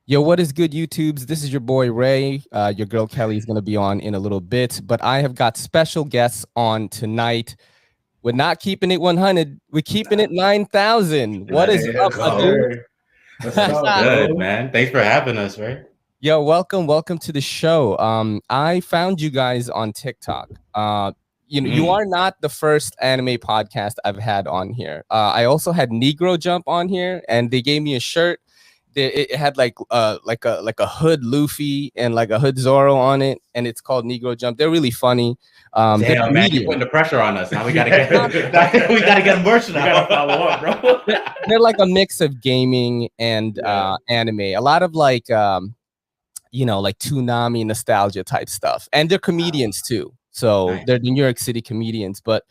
Yo, what is good, YouTubes? This is your boy Ray. Your girl Kelly is going to be on in a little bit, but I have got special guests on tonight. We're not keeping it 100. We're keeping it 9,000. What Let's is up, Yes, my go. dude? sir. What's What's up, good, bro? man? Thanks for having us, right? Yo, welcome to the show. I found you guys on TikTok. You Mm. are not the first anime podcast I've had on here. I also had Negro Jump on here, and they gave me a shirt. It had like a hood Luffy and like a hood Zoro on it, and it's called Negro Jump. They're really funny. They're Damn, man, you're comedians. putting the pressure on us. Now we gotta Yeah. get we gotta get emotional. We gotta follow up, bro. They're like a mix of gaming and Yeah. anime. A lot of like like Toonami nostalgia type stuff. And they're comedians too. So Nice. they're the New York City comedians. But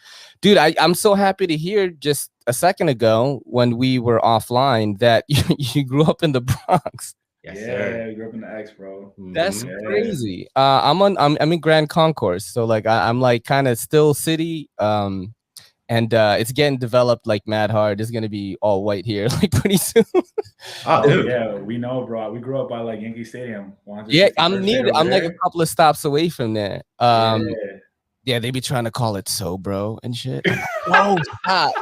dude, I'm so happy to hear just a second ago when we were offline that you grew up in the Bronx. Yes, Yeah, sir. we grew up in the X, bro. That's Mhm. Yeah. crazy. I'm in Grand Concourse. So like I'm like kind of still city. And it's getting developed like mad hard. It's gonna be all white here like pretty soon. Oh, Oh dude. yeah, we know, bro. We grew up by like Yankee Stadium, Yeah, 161st I'm Street near. over I'm like a there. couple of stops away from there. Yeah. Yeah, they be trying to call it so, bro, and shit. No, stop,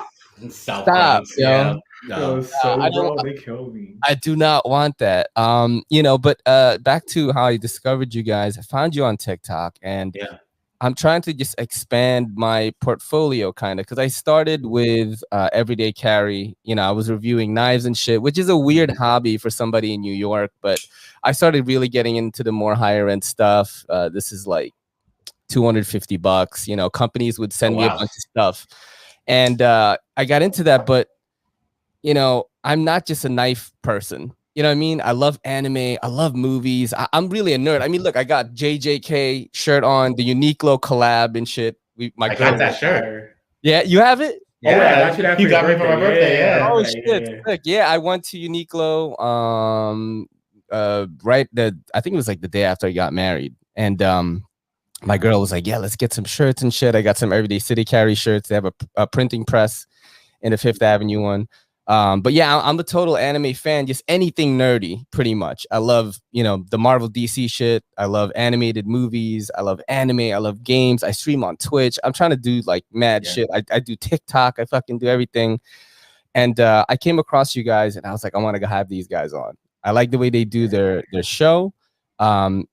South stop, Bronx. yo. Yeah. Yo, No. so I don't. bro, they killed me. I do not want that. But back to how I discovered you guys. I found you on TikTok, and Yeah. I'm trying to just expand my portfolio, kind of, because I started with everyday carry. I was reviewing knives and shit, which is a weird Mhm. hobby for somebody in New York. But I started really getting into the more higher end stuff. This is like $250. Companies would Oh send me a wow. bunch of stuff, and I got into that. But I'm not just a knife person. You know what I mean? I love anime. I love movies. I'm really a nerd. I mean, look, I got JJK shirt on, the Uniqlo collab and shit. My I girl. got that shirt. Fire. Yeah, you have it? Oh wait, I Yeah, got you that for you your got me for my birthday. Yeah, Yeah. Oh right, shit. yeah. Look, yeah, I went to Uniqlo. I think it was like the day after I got married. And my girl was like, yeah, let's get some shirts and shit. I got some Everyday City Carry shirts. They have a printing press in the Fifth Avenue one. But yeah, I'm a total anime fan, just anything nerdy, pretty much. I love, the Marvel DC shit. I love animated movies. I love anime. I love games. I stream on Twitch. I'm trying to do like mad Yeah. shit. I do TikTok. I fucking do everything. And I came across you guys and I was like, I want to have these guys on. I like the way they do their show. Um,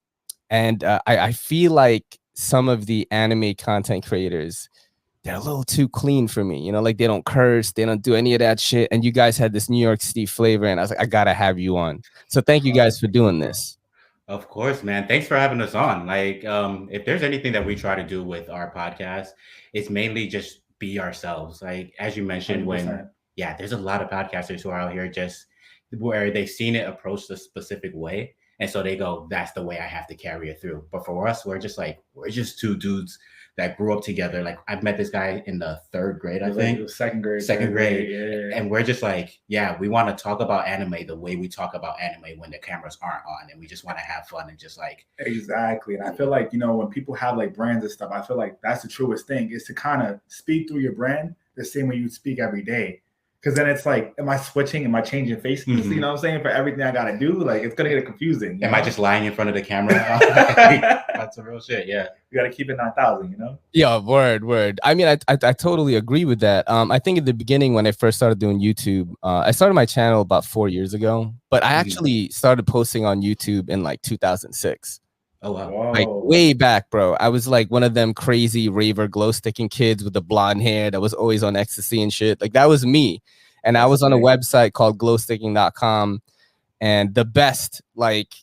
and I feel like some of the anime content creators, they're a little too clean for me. Like they don't curse, they don't do any of that shit. And you guys had this New York City flavor, and I was like, I gotta have you on. So thank you guys for Thank you, doing bro. this. Of course, man. Thanks for having us on. Like, if there's anything that we try to do with our podcast, it's mainly just be ourselves. Like, as you mentioned, when 100%. yeah, there's a lot of podcasters who are out here just where they've seen it approached a specific way, and so they go, "That's the way I have to carry it through." But for us, we're just two dudes that grew up together. Like, I've met this guy in the third grade, I It was like it think, was second grade, second third grade, grade. Yeah. and we're just like, yeah, we want to talk about anime the way we talk about anime when the cameras aren't on, and we just want to have fun and just like, Exactly. And I feel like, when people have like brands and stuff, I feel like that's the truest thing is to kind of speak through your brand the same way you speak every day. Cause then it's like, am I switching? Am I changing faces? Mhm. You know what I'm saying? For everything I gotta do, like it's gonna get confusing. am I just lying in front of the camera? That's the real shit. Yeah. You gotta keep it 9,000. Yeah, word. I mean, I totally agree with that. I think at the beginning when I first started doing YouTube, I started my channel about 4 years ago, but I Mhm. actually started posting on YouTube in like 2006. Oh wow. Like Whoa. way back, bro. I was like one of them crazy raver glow sticking kids with the blonde hair that was always on ecstasy and shit. Like that was me. And I That's was on a sick. website called glowsticking.com, and the best, like,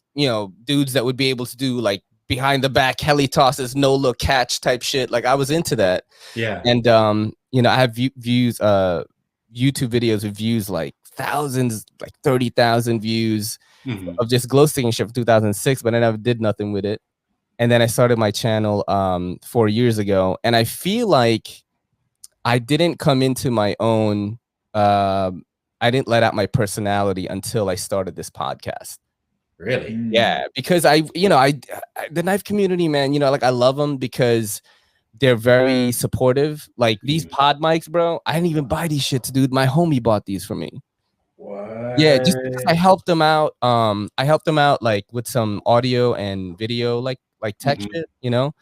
dudes that would be able to do like behind the back heli tosses, no look catch type shit. Like I was into that. Yeah. And I have views, YouTube videos with views like thousands, like 30,000 views Mhm. of just glow sticking shit for 2006, but I never did nothing with it. And then I started my channel 4 years ago, and I feel like I didn't come into my own. I didn't let out my personality until I started this podcast. Really? Yeah, because the knife community, man, like I love them because they're very supportive. Like these Mhm. pod mics, bro. I didn't even buy these shits, dude. My homie bought these for me. What? Yeah, just because I helped him out. I helped him out like with some audio and video, like tech shit, you know.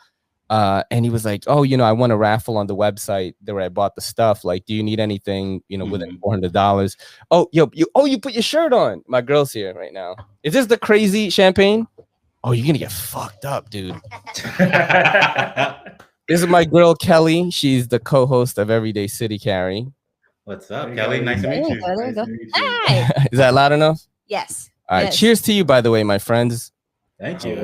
And he was like, "Oh, you know, I won a raffle on the website where I bought the stuff. Like, do you need anything, you know, within $400?" Oh, you put your shirt on. My girl's here right now. Is this the crazy champagne? Oh, you're gonna get fucked up, dude. This is my girl Kelly. She's the co-host of Everyday City Carry. What's up, Kelly? Nice to meet you. There you go. Hi. Is that loud enough? Yes. All right. Yes. Cheers to you, by the way, my friends. Thank you.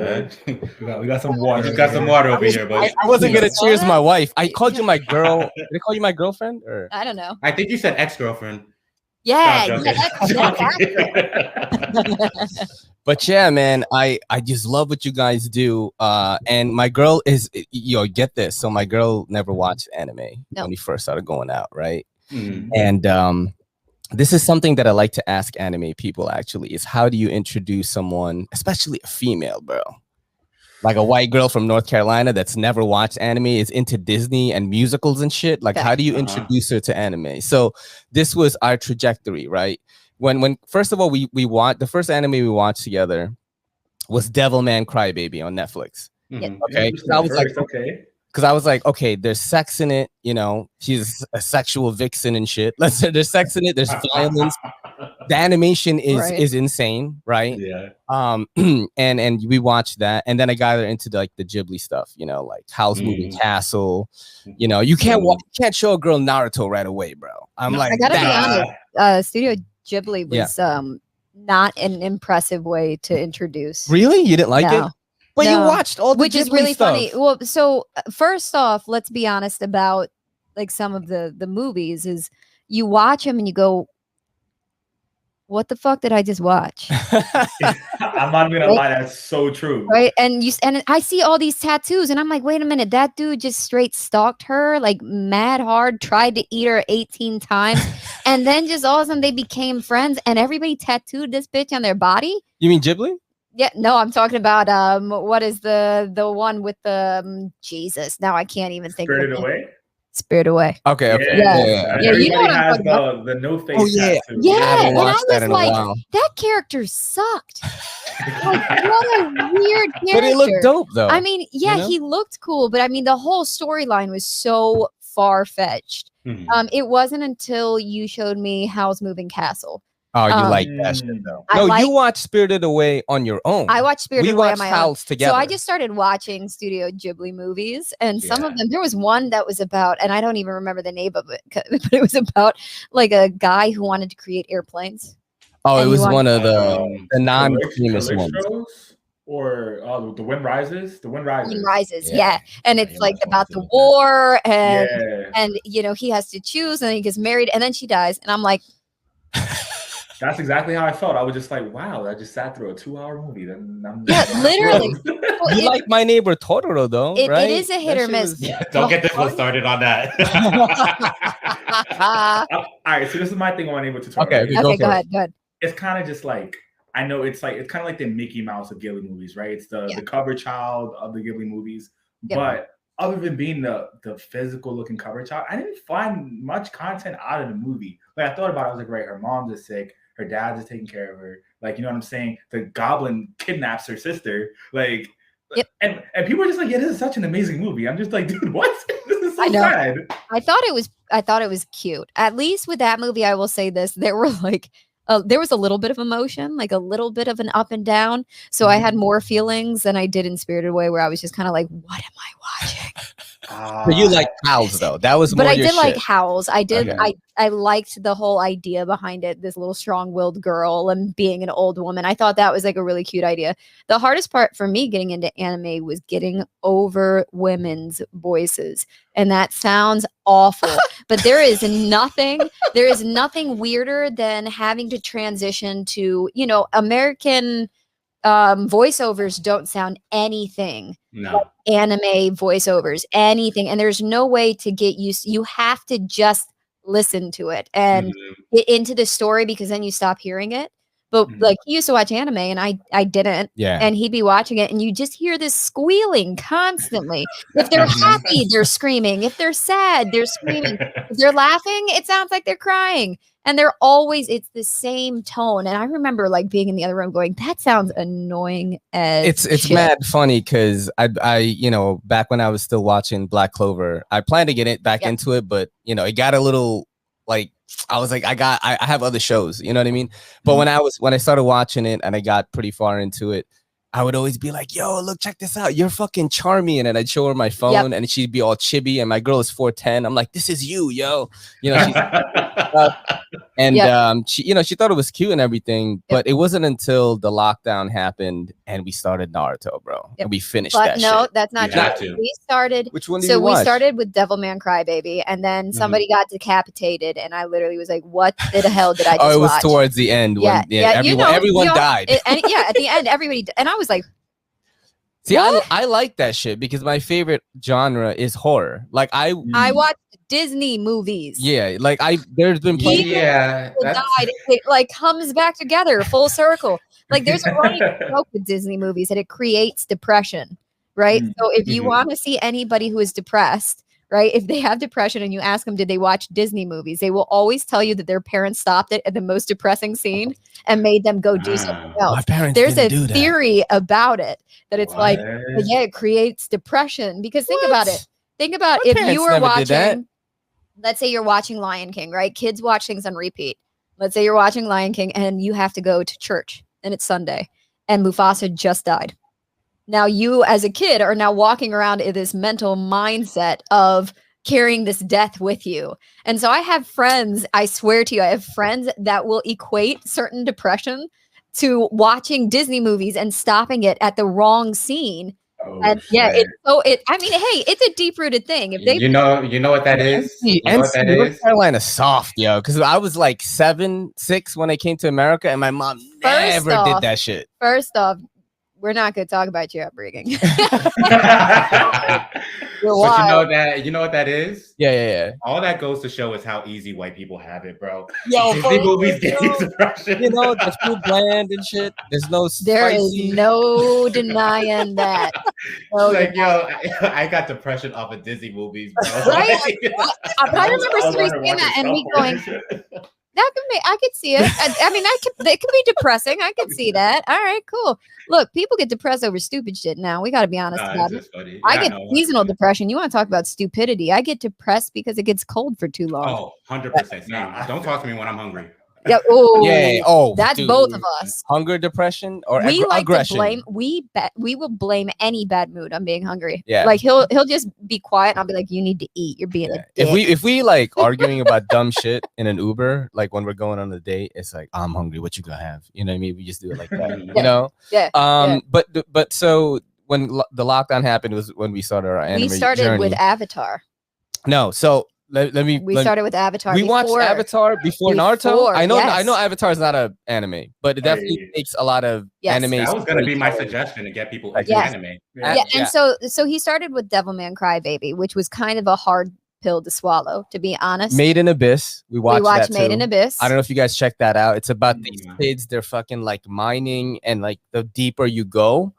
We got some water. We just got some water over here, but I wasn't gonna cheers my wife. I called you my girl. Did I call you my girlfriend? Or I don't know. I think you said ex-girlfriend. Yeah. No, But yeah, man, I just love what you guys do. And my girl is, get this. So my girl never watched anime when we first started going out, right? And this is something that I like to ask anime people. Actually, is how do you introduce someone, especially a female, bro? Like a white girl from North Carolina that's never watched anime, is into Disney and musicals and shit. Like, how do you introduce her to anime? So this was our trajectory, right? When first of all, we watched the first anime we watched together was Devilman Crybaby on Netflix. Okay. Because I was like, okay, there's sex in it, you know, she's a sexual vixen and shit. Let's say there's sex in it, there's violence. The animation is insane, right? Yeah. And we watched that, and then I got her into like the Ghibli stuff, you know, like Howl's Moving Castle. You know, you can't show a girl Naruto right away, bro. I'm like, I gotta be honest, Studio Ghibli was not an impressive way to introduce. Really? You didn't like it? But you watched all the which Ghibli is really stuff. funny. Well, so first off, let's be honest about like some of the movies is you watch them and you go, what the fuck did I just watch? I'm not gonna lie, that's so true. Right. And I see all these tattoos and I'm like, wait a minute, that dude just straight stalked her like mad hard, tried to eat her 18 times, and then just all of a sudden they became friends and everybody tattooed this bitch on their body. You mean Ghibli? Yeah, no, I'm talking about what is the one with the Jesus? Now I can't even think. Spirited Away. Spirited Away. Okay. Yeah, you know what I'm has talking about. the no face. Oh yeah, tattoo. Yeah, I haven't and I watched that was in a like, while. that character sucked. Like, what a weird character. But it looked dope though. I mean, yeah, you know? he looked cool, but I mean, the whole storyline was so far fetched. It wasn't until you showed me Howl's Moving Castle. Oh, you like that shit though? No, you watched Spirited Away on your own. I watched Spirited Away on my own. Howl's together. So I just started watching Studio Ghibli movies, and some of them. There was one that was about, and I don't even remember the name of it, but it was about like a guy who wanted to create airplanes. Oh, it was one of the non-famous ones. Or The Wind Rises. The Wind Rises. Wind Rises, yeah. And it's like about the war, and you know he has to choose, and then he gets married, and then she dies, and I'm like. That's exactly how I felt. I was just like, wow, I just sat through a 2-hour movie. Literally. Well, you like My Neighbor Totoro, though, right? It is a hit or miss. Don't get this one started on that. All right, so this is my thing on My Neighbor Totoro. Okay, go ahead. It's kind of just like, I know it's kind of like the Mickey Mouse of Ghibli movies, right? It's the cover child of the Ghibli movies. Yep. But other than being the physical looking cover child, I didn't find much content out of the movie. Like I thought about it, I was like, right, her mom's is sick, her dad's is taking care of her. Like, you know what I'm saying? The goblin kidnaps her sister. Like, and people are just like, yeah, this is such an amazing movie. I'm just like, dude, what? This is so sad. I thought it was cute. At least with that movie, I will say this: there were like. There was a little bit of emotion, like a little bit of an up and down. So I had more feelings than I did in Spirited Away, where I was just kind of like, what am I watching? But you like Howl's though. That was more. But I your did shit. like Howl's. I did. Okay. I liked the whole idea behind it. This little strong-willed girl and being an old woman. I thought that was like a really cute idea. The hardest part for me getting into anime was getting over women's voices. And that sounds awful, but there is nothing weirder than having to transition to, you know, American voiceovers don't sound anything like anime voiceovers, anything. And there's no way to get used. You have to just listen to it and get into the story, because then you stop hearing it. But like he used to watch anime and I didn't. Yeah. And he'd be watching it and you just hear this squealing constantly. If they're happy, they're screaming. If they're sad, they're screaming. If they're laughing, it sounds like they're crying. And they're always, it's the same tone. And I remember like being in the other room going, that sounds annoying as It's shit. mad funny because I you know, back when I was still watching Black Clover, I planned to get it back into it, but you know, it got a little like I was like, I have other shows, you know what I mean? But when I started watching it and I got pretty far into it, I would always be like, yo, look, check this out. You're fucking charming. And then I'd show her my phone and she'd be all chibi. And my girl is 4'10". I'm like, this is you, yo. You know, she's and she, you know, she thought it was cute and everything, but it wasn't until the lockdown happened and we started Naruto, bro. And we finished that no, shit. that's not true. We started. Which one did so you watch? we started with Devilman Crybaby, and then somebody got decapitated, and I literally was like, "What the hell did I just watch?" Oh, it was towards the end. When, everyone died. And at the end, everybody. And I was like, see, I like that shit because my favorite genre is horror. Like I watch Disney movies. Yeah, like there's been plenty. Died. It like comes back together full circle. Like there's a running joke with Disney movies that it creates depression, right? So if you want to see anybody who is depressed, right? If they have depression and you ask them, did they watch Disney movies? They will always tell you that their parents stopped it at the most depressing scene and made them go do something else. My parents There's a didn't do theory about it that it's like, yeah, it creates depression because think about it. Think about if you were watching, let's say you're watching Lion King, right? Kids watch things on repeat. Let's say you're watching Lion King and you have to go to church and it's Sunday and Mufasa just died. Now you as a kid are now walking around in this mental mindset of carrying this death with you. And so I have friends, I swear to you, I have friends that will equate certain depression to watching Disney movies and stopping it at the wrong scene. And I mean, hey, it's a deep-rooted thing. If they, you know what that is. You know what that North is. Carolina soft, yo, because I was like 7, 6 when I came to America, and my mom never did that shit. First off, we're not going to talk about your upbringing. But you know what that is? Yeah. All that goes to show is how easy white people have it, bro. Yo, Disney movies get you depression. You know, the food bland and shit. There's no There is no denying that. Like, yo, I got depression off of Disney movies, bro. Right? But I remember Siri saying that and me going, I could see it. I mean, it could be depressing. I could see that. All right, cool. Look, people get depressed over stupid shit now. We got to be honest about it. I get seasonal depression. You want to talk about stupidity? I get depressed because it gets cold for too long. Oh, 100%. Nah, don't talk to me when I'm hungry. Yeah. That's dude. both of us. Hunger, depression, or we like aggression. To blame. We will blame any bad mood on being hungry. Yeah. Like he'll just be quiet and I'll be like, you need to eat. You're being a dick. If we like arguing about dumb shit in an Uber, like when we're going on a date, it's like, I'm hungry. What you gonna have? You know what I mean? We just do it like that. You know? Yeah. But so when the lockdown happened was when we started our anime We started journey. with Avatar. No, so we started with Avatar. We watched Avatar before Naruto. I know Avatar is not an anime, but it definitely takes a lot of anime. That was gonna be my suggestion to get people into anime. And so he started with Devilman Crybaby, which was kind of a hard pill to swallow, to be honest. Made in Abyss. We watched that Made too. in Abyss. I don't know if you guys checked that out. It's about these kids. They're fucking like mining, and like the deeper you go,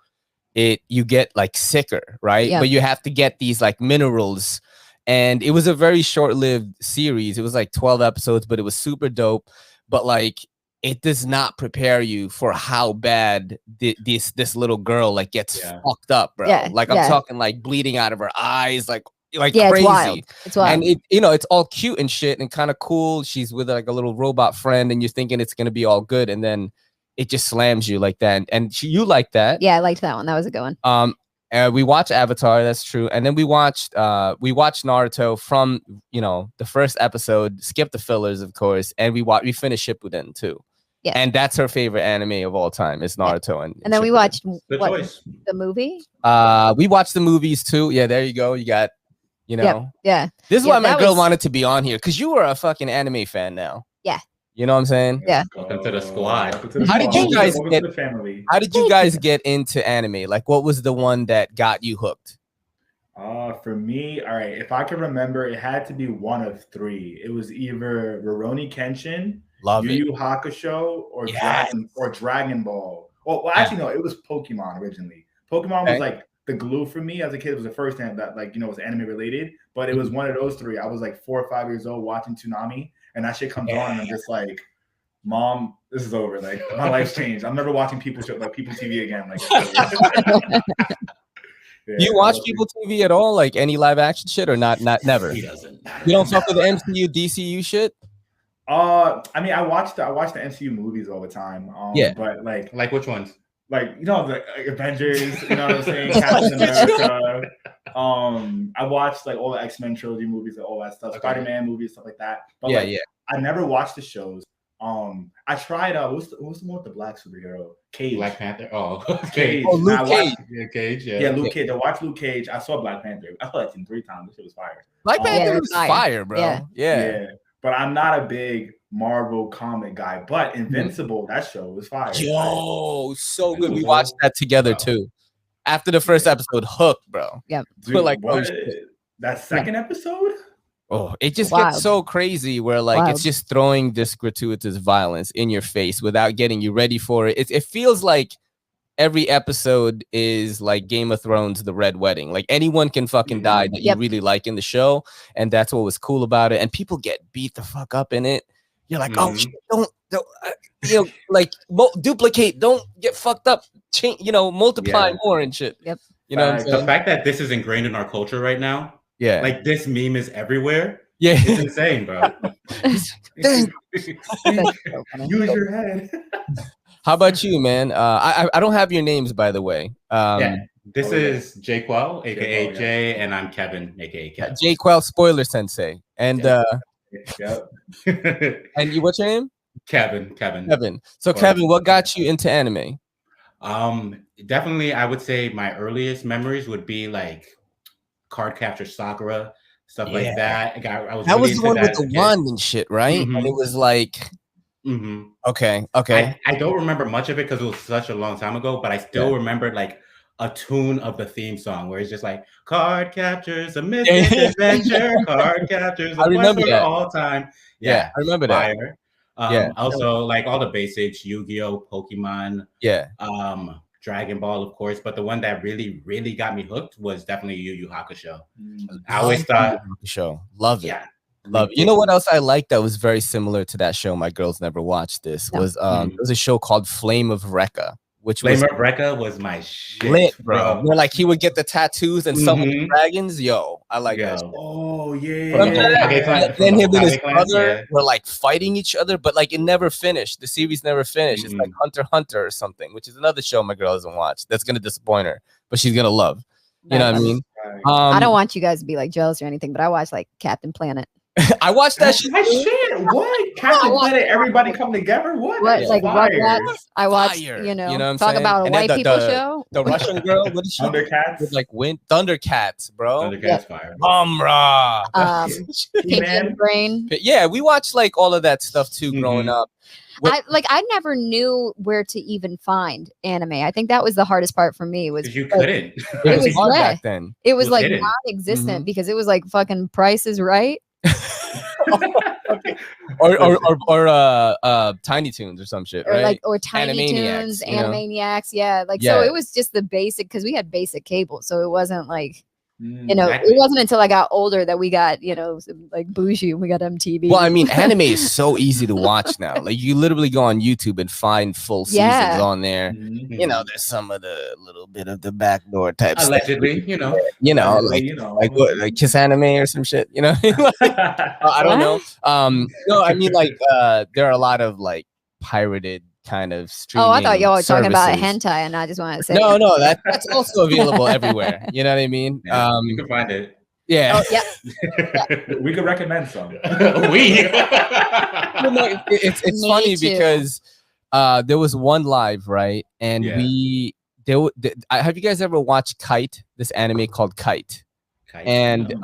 you get like sicker, right? Yeah. But you have to get these like minerals. And it was a very short-lived series. It was like 12 episodes, but it was super dope. But like, it does not prepare you for how bad this little girl like gets fucked up, bro. Yeah, like I'm talking like bleeding out of her eyes, like crazy. It's wild. And it's all cute and shit and kind of cool. She's with like a little robot friend, and you're thinking it's gonna be all good, and then it just slams you like that. And you like that? Yeah, I liked that one. That was a good one. We watched Avatar, that's true, and then we watched Naruto from the first episode, skip the fillers, of course, and we finished Shippuden too. Yeah, and that's her favorite anime of all time. It's Naruto, and then we watched the movie. We watched the movies too. Yeah, there you go. You got, yeah. This is why my girl wanted to be on here, because you were a fucking anime fan now. Yeah. You know what I'm saying? Yeah. Welcome to the squad. How did you guys get into anime? Like, what was the one that got you hooked? For me, all right, if I can remember, it had to be one of three. It was either Rurouni Kenshin, Yu Yu Hakusho, or Dragon Ball. Well, actually, no, it was Pokemon originally. Pokemon was like the glue for me as a kid. It was the first time that was anime related, but it was one of those three. I was like 4 or 5 years old watching Toonami, and that shit comes on, and I'm just like, Mom, this is over. Like, my life's changed. I'm never watching People TV again. Like, do you watch People TV at all? Like any live action shit or not? Never. He doesn't. You don't fuck with the MCU, DCU shit? I mean, I watch the MCU movies all the time. Yeah. But like which ones? Like, you know, the Avengers, you know what I'm saying? Captain America. I watched like all the X-Men trilogy movies and all that stuff, Spider-Man movies, stuff like that. But I never watched the shows. I tried what's the one with the black superhero? Cage. Black Panther. Oh, Cage. Oh, Luke Cage. Cage. Yeah, Luke Cage. I watched Luke Cage. I saw Black Panther. I saw that 3 times. This shit was fire. Black Panther was fire, bro. Yeah. But I'm not a big Marvel comic guy. But Invincible, that show was fire. Yo, so good. We watched that together too. After the first episode, hooked, bro. Yep. Dude, we're like, that second episode? Oh, it just gets so crazy where like it's just throwing this gratuitous violence in your face without getting you ready for it. It feels like every episode is like Game of Thrones, the Red Wedding. Like anyone can fucking die that you really like in the show, and that's what was cool about it. And people get beat the fuck up in it. You're like, oh, shit, don't you know, like duplicate, don't get fucked up. Change, you know, multiply more and shit. Yep. You know, what I'm saying? The fact that this is ingrained in our culture right now. Yeah, like this meme is everywhere. Yeah, it's insane, bro. Use your head. How about you, man? I don't have your names, by the way. This is Jayquel, aka Jay, and I'm Kevin, aka Kev. Jayquel, spoiler sensei, and and you, what's your name? Kevin. So Kevin, what got you into anime? Definitely, I would say my earliest memories would be like Card Capture Sakura, stuff like that. I was that really was the one with the wand and shit, right? And it was like, okay. I don't remember much of it because it was such a long time ago, but I still remember like a tune of the theme song where it's just like card captures a mystic adventure, card captures a remember that all time. Yeah, I remember that. Also like all the basics, Yu-Gi-Oh, Pokemon, Dragon Ball, of course, but the one that really, really got me hooked was definitely Yu Yu Hakusho. I always thought love it. Yeah. Love it. You know what else I liked that was very similar to that show? My girls never watched this. Was it was a show called Flame of Recca, which Flame of Recca was my shit, lit, bro. Where like he would get the tattoos and summon the dragons. Yo, I like that. Oh yeah. Then him and his brother were like fighting each other, but like it never finished. The series never finished. It's like Hunter x Hunter or something, which is another show my girl doesn't watch. That's gonna disappoint her, but she's gonna love. You know what I mean? I don't want you guys to be like jealous or anything, but I watch like Captain Planet. I watched that shit. What? Captain Planet, everybody come together? What? Like Rugrats? I watched, you know what I'm talk saying? About a white people show. The Russian girl, what is she? Thundercats. With like Thundercats, bro. Thundercats fire. Pinky Brain. Yeah, we watched like all of that stuff too growing up. I never knew where to even find anime. I think that was the hardest part for me. Was you couldn't. It was hard back then. It was like non-existent because it was like fucking Price is Right. or Tiny Toons or some shit, right? Or Tiny Toons, Animaniacs, so it was just the basic because we had basic cable, so it wasn't like it wasn't until I got older that we got like bougie and we got MTV. Well, I mean, anime is so easy to watch now. Like you literally go on YouTube and find full seasons on there. You know, there's some of the little bit of the backdoor type allegedly, stuff. Like what, like Kiss Anime or some shit. I don't know. No, I mean like there are a lot of like pirated kind of streaming. I thought y'all were talking about hentai, and I just wanted to say no, that's also available everywhere. You know what I mean? You can find it. Yeah. We could recommend some. It's funny because there was one live, right? And have you guys ever watched Kite? This anime called Kite. And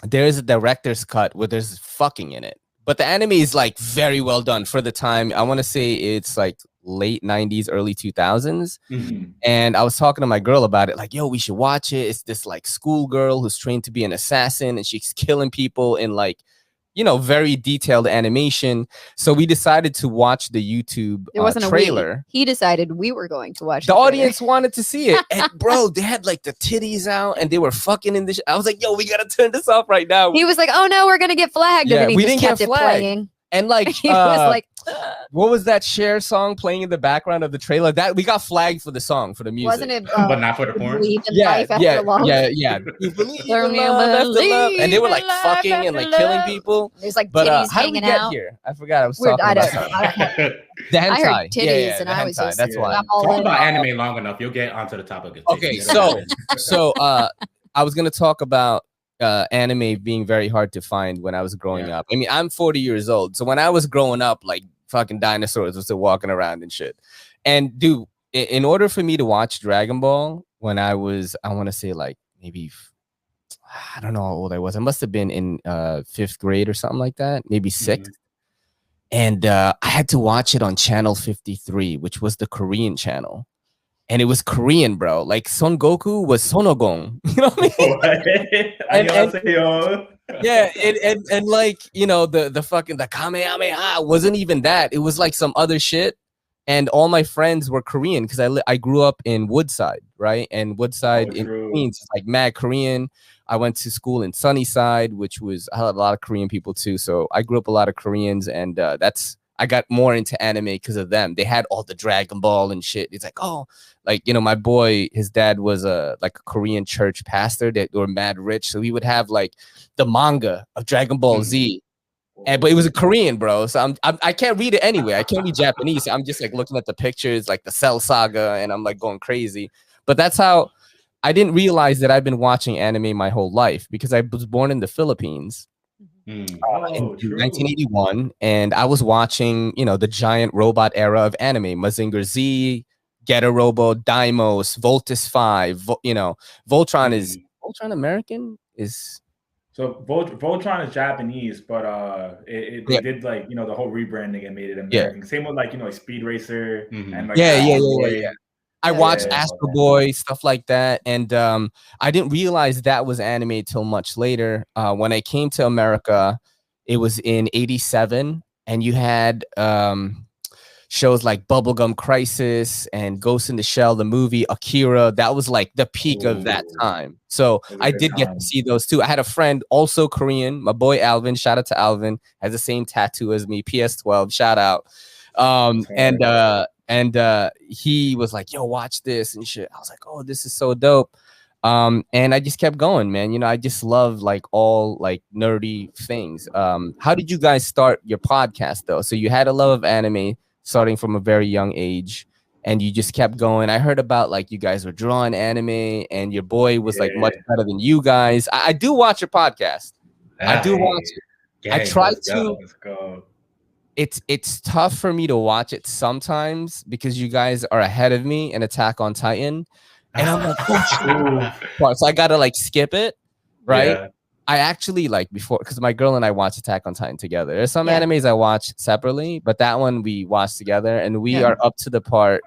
there is a director's cut where there's fucking in it. But the anime is like very well done for the time. I want to say it's like late 90s, early 2000s. And I was talking to my girl about it. Like, yo, we should watch it. It's this like schoolgirl who's trained to be an assassin and she's killing people in like, very detailed animation. So we decided to watch the YouTube There wasn't trailer. a we. He decided we were going to watch The trailer. audience wanted to see it. And bro, they had like the titties out and they were fucking in the I was like, yo, we gotta turn this off right now. He was like, oh no, we're gonna get flagged. Yeah, And then he we just didn't get kept it flagged. playing. And like He was like, what was that Cher song playing in the background of the trailer? That we got flagged for the song, for the music. wasn't it? But not for the porn. Believe in Yeah, life after yeah, love? yeah. You believe in Learn to love after love. And they were like believe in fucking life and like after killing love. people. There's like But titties how did we hanging get out. here? I forgot I was Weird, talking I about don't- something. The hentai. I heard titties yeah, and the I was hentai. just That's why. I'm all Talk in. about anime long enough, you'll get onto the topic of Okay, titties. so I was gonna talk about anime being very hard to find when I was growing up. I mean, I'm 40 years old, so when I was growing up, like fucking dinosaurs were still walking around and shit. And dude, in order for me to watch Dragon Ball when I was, I want to say like maybe, I don't know how old I was. I must have been in 5th grade or something like that, maybe 6th. And I had to watch it on channel 53, which was the Korean channel. And it was Korean, bro. Like Son Goku was Sonogong. You know what I mean? Yeah, and like, the fucking the Kamehameha wasn't even that. It was like some other shit. And all my friends were Korean because I grew up in Woodside, right? And Woodside in Queens is like mad Korean. I went to school in Sunnyside, which was I had a lot of Korean people too. So I grew up a lot of Koreans, and I got more into anime because of them. They had all the Dragon Ball and shit. It's like, oh, like, my boy, his dad was a Korean church pastor that were mad rich. So we would have like the manga of Dragon Ball Z. But it was a Korean, bro. So I can't read it anyway. I can't read Japanese. I'm just like looking at the pictures, like the Cell Saga, and I'm like going crazy. But that's how I didn't realize that I've been watching anime my whole life because I was born in the Philippines. In 1981, and I was watching, the giant robot era of anime, Mazinger Z, Getter Robo, Daimos, Voltus 5, Voltron is Voltron American? So Voltron is Japanese, but they did like the whole rebranding and made it American. Same with like Speed Racer and like yeah. I watched Astro Boy, stuff like that, and I didn't realize that was anime till much later. When I came to America, it was in '87, and you had shows like Bubblegum Crisis and Ghost in the Shell, the movie, Akira. That was like the peak of that time. So I did get to see those too. I had a friend, also Korean, my boy Alvin, shout out to Alvin, has the same tattoo as me, PS12, shout out. And he was like, yo, watch this and shit. I was like, oh, this is so dope. And I just kept going, man. I just love like all like nerdy things. How did you guys start your podcast though? So you had a love of anime starting from a very young age, and you just kept going. I heard about like you guys were drawing anime, and your boy was like much better than you guys. I do watch your podcast. I do watch it. I try to. Let's go. It's tough for me to watch it sometimes because you guys are ahead of me in Attack on Titan, and I'm like, so I gotta like skip it, right? Yeah. I actually like before because my girl and I watch Attack on Titan together. There's some animes I watch separately, but that one we watch together, and we are up to the part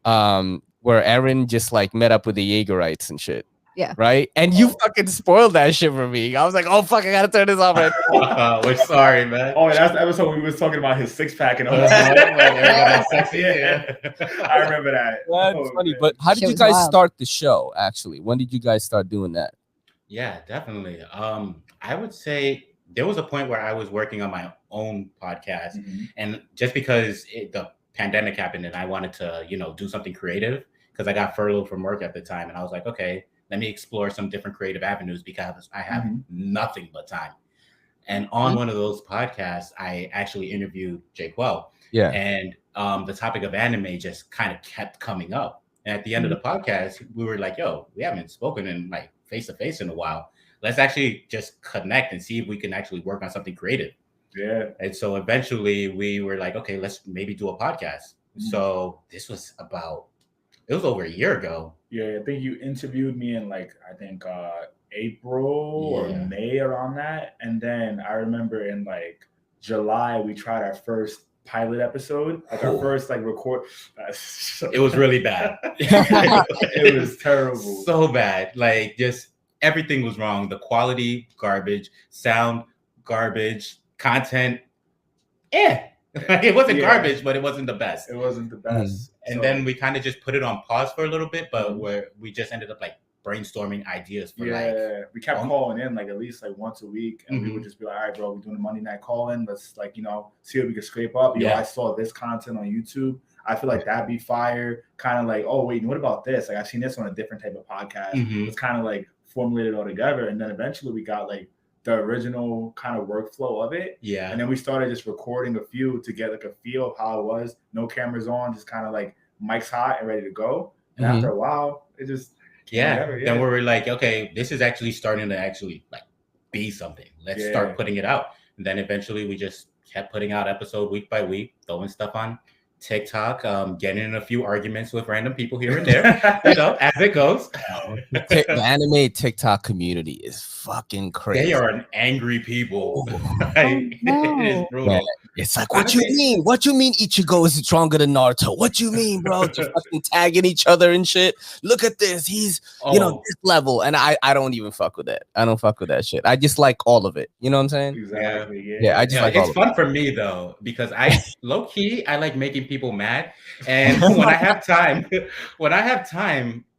where Eren just like met up with the Jaegerites and shit. Yeah. Right. And you fucking spoiled that shit for me. I was like, oh fuck, I gotta turn this off right now. We're sorry, man. Oh, that's the episode we was talking about his 6-pack and all that. I remember that. That's funny. Man. But how did you guys start the show? Actually, when did you guys start doing that? Yeah, definitely. I would say there was a point where I was working on my own podcast, and just because the pandemic happened and I wanted to, do something creative because I got furloughed from work at the time, and I was like, okay, let me explore some different creative avenues because I have nothing but time. And on one of those podcasts, I actually interviewed Jayquel. Yeah. And the topic of anime just kind of kept coming up. And at the end of the podcast, we were like, yo, we haven't spoken in like face to face in a while. Let's actually just connect and see if we can actually work on something creative. Yeah. And so eventually we were like, okay, let's maybe do a podcast. So this was it was over a year ago. Yeah, I think you interviewed me in like, I think April or May around that. And then I remember in like July, we tried our first pilot episode, like our first like record. It was really bad. It was terrible. So bad. Like just everything was wrong. The quality, garbage, sound, garbage content. It wasn't garbage, but it wasn't the best. It wasn't the best. And then we kind of just put it on pause for a little bit, but where we just ended up like brainstorming ideas for we kept calling in like at least like once a week, and we would just be like, all right, bro, we're doing a Monday night call-in. Let's like, see what we can scrape up. I saw this content on YouTube. I feel like that'd be fire. Kind of like, oh wait, what about this? Like I've seen this on a different type of podcast. It's kind of like formulated all together, and then eventually we got like the original kind of workflow of it. Yeah. And then we started just recording a few to get like a feel of how it was. No cameras on, just kind of like mic's hot and ready to go. And after a while, it just then we were like, okay, this is actually starting to actually like be something. Let's start putting it out. And then eventually we just kept putting out episode week by week, throwing stuff on TikTok, getting in a few arguments with random people here and there, as it goes. The anime TikTok community is fucking crazy. They are an angry people. It is brutal. Yeah. It's like, what you mean? What you mean Ichigo is stronger than Naruto? What you mean, bro? Just fucking tagging each other and shit. Look at this. He's, this level. And I don't even fuck with that. I don't fuck with that shit. I just like all of it. You know what I'm saying? Exactly. Yeah, I just like all of it. It's fun for me, though, because I, low-key, I like making people mad. And when I have time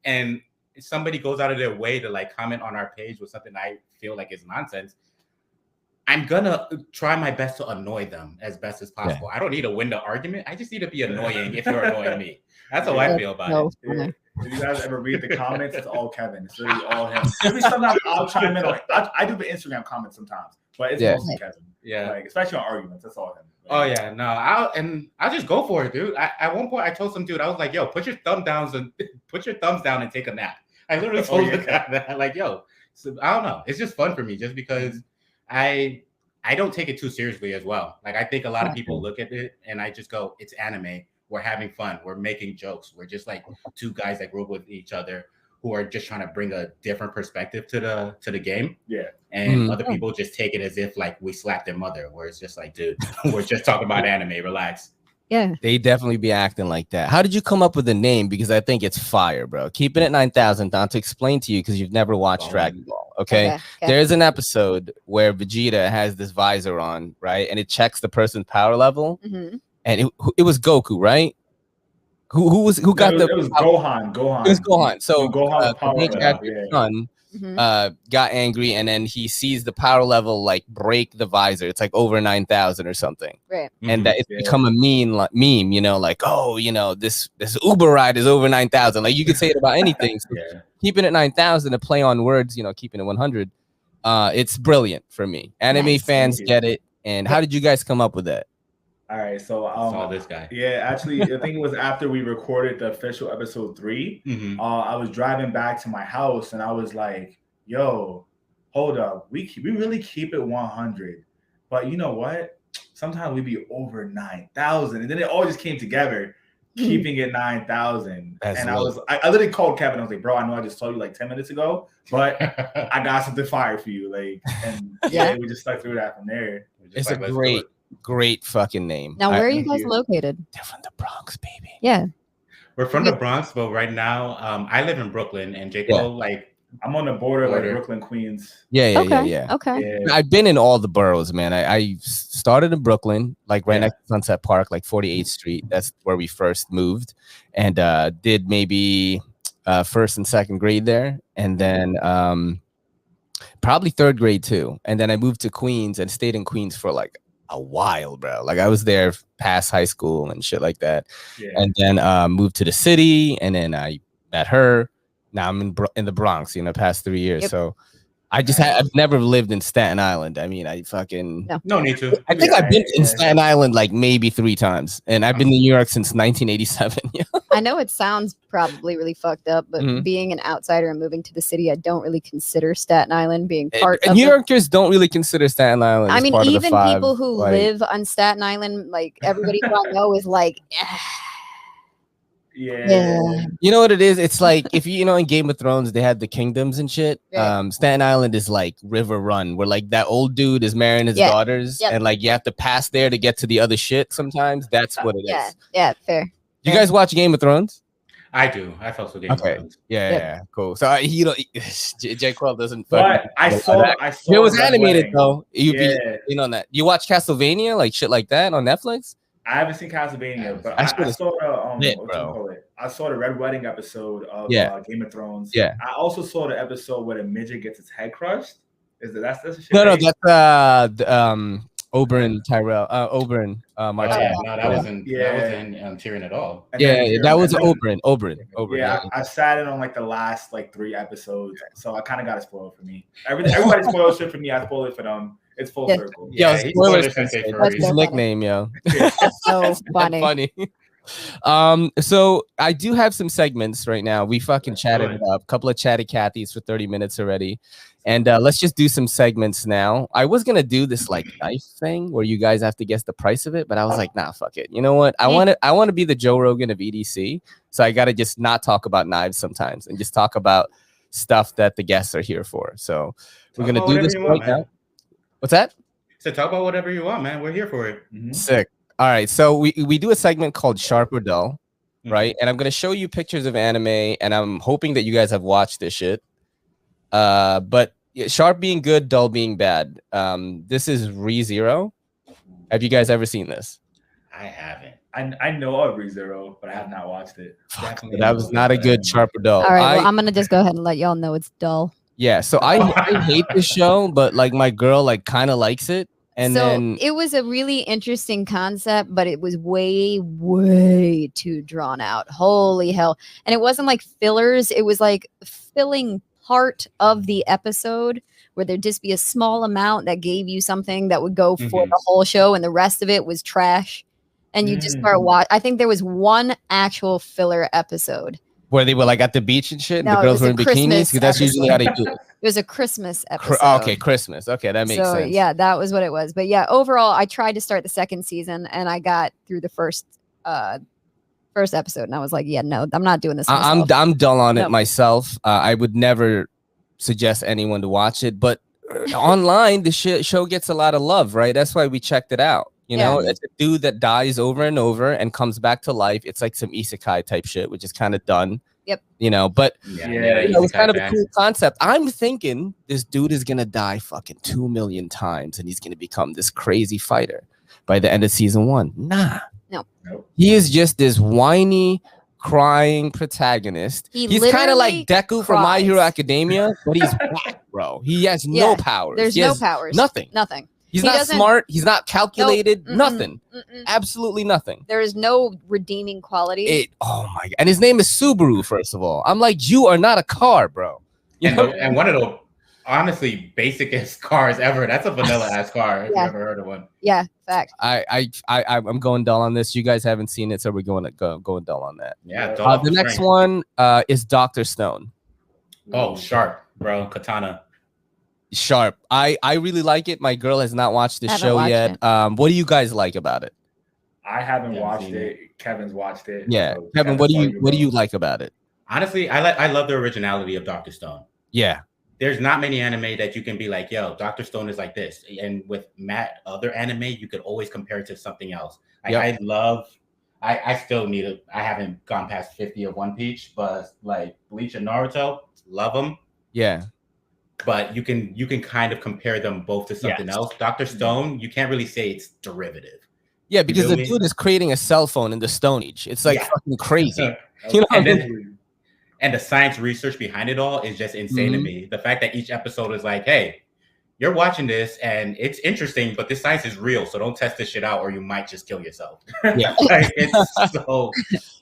and somebody goes out of their way to like comment on our page with something I feel like is nonsense, I'm gonna try my best to annoy them as best as possible. I don't need to win the argument. I just need to be annoying if you're annoying me. That's how I feel about it. If you guys ever read the comments, it's all Kevin. It's really all him. Maybe sometimes I'll chime in. I do the Instagram comments sometimes, but it's mostly Kevin. Yeah, like, especially on arguments, that's all him. I'll just go for it, dude. At one point, I told some dude, I was like, "Yo, put your thumbs down and take a nap." I literally told the guy that, like, "Yo," so, I don't know. It's just fun for me, just because I don't take it too seriously as well. Like I think a lot of people look at it and I just go, it's anime. We're having fun. We're making jokes. We're just like two guys that grew up with each other who are just trying to bring a different perspective to the game. Yeah. And other people just take it as if like we slapped their mother, where it's just like, dude, we're just talking about anime. Relax. Yeah. They definitely be acting like that. How did you come up with the name? Because I think it's fire, bro. Keeping it 9,000, Don, to explain to you because you've never watched Dragon Ball. Okay? There's an episode where Vegeta has this visor on, right? And it checks the person's power level. And it was Goku, right? Who got it was Gohan. It was Gohan. So Gohan son got angry, and then he sees the power level like break the visor. It's like over 9,000 or something, right? And that it's become a meme, like, oh, this Uber ride is over 9,000. Like you could say it about anything. So keeping it 9,000 to play on words, keeping it 100. It's brilliant for me. Anime fans get it. And how did you guys come up with that? All right, so saw this guy. Yeah, actually, I think it was after we recorded the official episode 3. I was driving back to my house, and I was like, "Yo, hold up, we really keep it 100, but you know what? Sometimes we be over 9,000, and then it all just came together, keeping it 9,000." And I literally called Kevin. I was like, "Bro, I know I just told you like 10 minutes ago, but I got something fire for you." Like, and we just stuck through that from there. It's like, a great fucking name. Now, where are you guys located? They're from the Bronx, baby. Yeah. We're from the Bronx, but right now, I live in Brooklyn, and Jayquel, like, I'm on the border, like Brooklyn, Queens. Yeah. Okay. I've been in all the boroughs, man. I started in Brooklyn, like right next to Sunset Park, like 48th Street. That's where we first moved, and did maybe first and second grade there, and then probably third grade too. And then I moved to Queens and stayed in Queens for like a while, bro. Like I was there past high school and shit like that. And then moved to the city, and then I met her. Now I'm in the Bronx, past 3 years. So I've never lived in Staten Island. I mean, I fucking no need to. I think I've been in Staten Island like maybe 3 times, and I've been in New York since 1987. I know it sounds probably really fucked up, but being an outsider and moving to the city, I don't really consider Staten Island being part of New Yorkers don't really consider Staten Island. I mean, even people who live on Staten Island, like everybody who I know is like. Yeah. You know what it is? It's like if you in Game of Thrones they had the kingdoms and shit. Staten Island is like River Run, where like that old dude is marrying his daughters, and like you have to pass there to get to the other shit sometimes. That's what it is. Yeah, fair. You guys watch Game of Thrones? I do. I also Game of Okay. Thrones. Yeah, cool. So Jayquel doesn't But fucking. I saw It was Red animated Wedding. though. You'd be Yeah. in on that. You watch Castlevania, like shit like that on Netflix? I haven't seen Castlevania, but That shit I is saw the lit, what you bro. call it? I saw the Red Wedding episode of Yeah. Game of Thrones. Yeah. I also saw the episode where the midget gets his head crushed. That's the shit. No, right? that's Oberyn Tyrell. Oberyn Martell. Oh, yeah, no, that Yeah. wasn't Tyrion at all. And Yeah, then yeah, that was and then- Oberyn. Yeah, I sat in on like the last like 3 episodes, so I kind of got it spoiled for me. Everybody spoils shit for me. I spoil it for them. It's full circle. Yo, he spoilers spoiled it for That's his so nickname, yo. So funny. Funny. So I do have some segments right now. We fucking chatted it up. A couple of chatty Cathys for 30 minutes already. And let's just do some segments now. I was gonna do this like knife thing where you guys have to guess the price of it, but I was like, nah, fuck it. You know what? I want to be the Joe Rogan of EDC. So I gotta just not talk about knives sometimes and just talk about stuff that the guests are here for. So we're gonna do this right now. What's that? So talk about whatever you want, man. We're here for it. Mhm. Sick. All right. So we do a segment called Sharp or Dull, right? And I'm gonna show you pictures of anime, and I'm hoping that you guys have watched this shit. But sharp being good, dull being bad. This is ReZero. Have you guys ever seen this? I haven't. I know of ReZero, but I have not watched it. Definitely That was not a good sharp or dull. All right, well, I'm gonna just go ahead and let y'all know it's dull. Yeah, so I hate the show, but like my girl like kind of likes it. And so then it was a really interesting concept, but it was way too drawn out. Holy hell. And it wasn't like fillers, it was like filling part of the episode where there'd just be a small amount that gave you something that would go for the whole show, and the rest of it was trash. And you just start watching. I think there was one actual filler episode where they were like at the beach and shit, and No, the it girls was were a in bikinis, Christmas because that's usually how they do it. It was a Christmas episode. Okay, Christmas. Okay, that makes sense. Yeah, that was what it was. But yeah, overall, I tried to start the second season, and I got through the first episode, and I was like, yeah, no, I'm not doing this. I'm dull on it myself. I would never suggest anyone to watch it, but online the show gets a lot of love, right? That's why we checked it out. You know, it's a dude that dies over and over and comes back to life. It's like some isekai type shit, which is kind of done. Yep. You know, but it's kind of a fan. cool concept. I'm thinking this dude is gonna die fucking 2 million times, and he's gonna become this crazy fighter by the end of season 1. Nah. No. He is just this whiny, crying protagonist. He's kind of like Deku from My Hero Academia, but he's black, bro. He has no powers. There's no powers. Nothing. He's not smart. He's not calculated. Nothing. Absolutely nothing. There is no redeeming quality. Oh my god! And his name is Subaru. First of all, I'm like, you are not a car, bro. You know? And one of the honestly basicest cars ever. That's a vanilla ass car. If you ever heard of one. Yeah, fact. I'm going dull on this. You guys haven't seen it, so we're going dull on that. Yeah. The next one is Dr. Stone. Oh, sharp, bro. Katana. Sharp. I really like it. My girl has not watched the show yet. What do you guys like about it? I haven't watched it. Kevin's watched it. Yeah, so Kevin, what do you like about it? Honestly, I love the originality of Dr. Stone. Yeah. There's not many anime that you can be like, yo, Dr. Stone is like this. And with other anime, you could always compare it to something else. I haven't gone past 50 of One Piece, but like Bleach and Naruto, love them. Yeah. But you can kind of compare them both to something else. Dr. Stone, you can't really say it's derivative. Yeah, because the dude is creating a cell phone in the Stone Age. It's like fucking crazy. You know? And the science research behind it all is just insane to me. The fact that each episode is like, hey, you're watching this and it's interesting, but this science is real, so don't test this shit out or you might just kill yourself. Yeah. Like,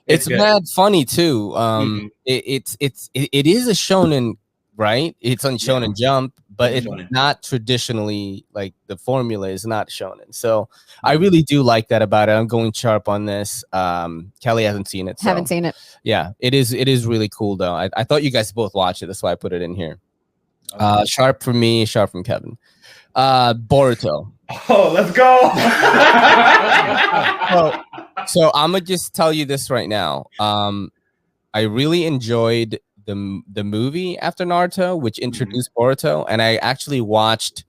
it's mad funny too. It is a shonen, right? It's on Shonen Jump, but it's not traditionally like the formula is not shonen. So I really do like that about it. I'm going sharp on this. Kelly hasn't seen it. So. Haven't seen it. Yeah, it is really cool though. I thought you guys both watched it. That's why I put it in here. Sharp from me, sharp from Kevin. Boruto. Oh, let's go. So I'm gonna just tell you this right now. I really enjoyed the movie after Naruto, which introduced Boruto, and I actually watched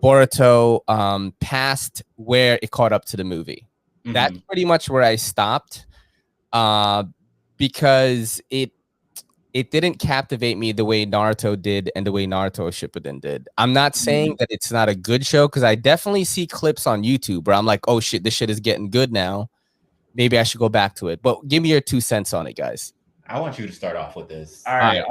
Boruto past where it caught up to the movie. That's pretty much where I stopped. because it didn't captivate me the way Naruto did and the way Naruto Shippuden did. I'm not saying that it's not a good show, because I definitely see clips on YouTube where I'm like, oh shit, this shit is getting good now. Maybe I should go back to it. But give me your 2 cents on it, guys. I want you to start off with this. All right.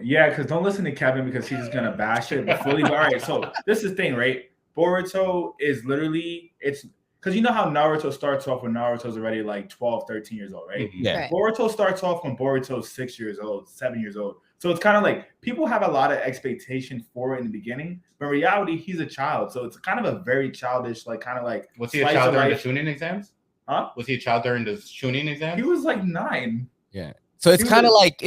Yeah, because don't listen to Kevin because he's just gonna bash it. But fully, all right. So this is the thing, right? Boruto is literally because you know how Naruto starts off when Naruto's already like 12, 13 years old, right? Yeah. Right. Boruto starts off when Boruto's 6 years old, 7 years old. So it's kind of like people have a lot of expectation for it in the beginning, but in reality, he's a child. So it's kind of a very childish, like kind of like. Was he a child during the Chunin exams? Huh? Was he a child during the Chunin exams? He was like 9. Yeah. So it's kind of like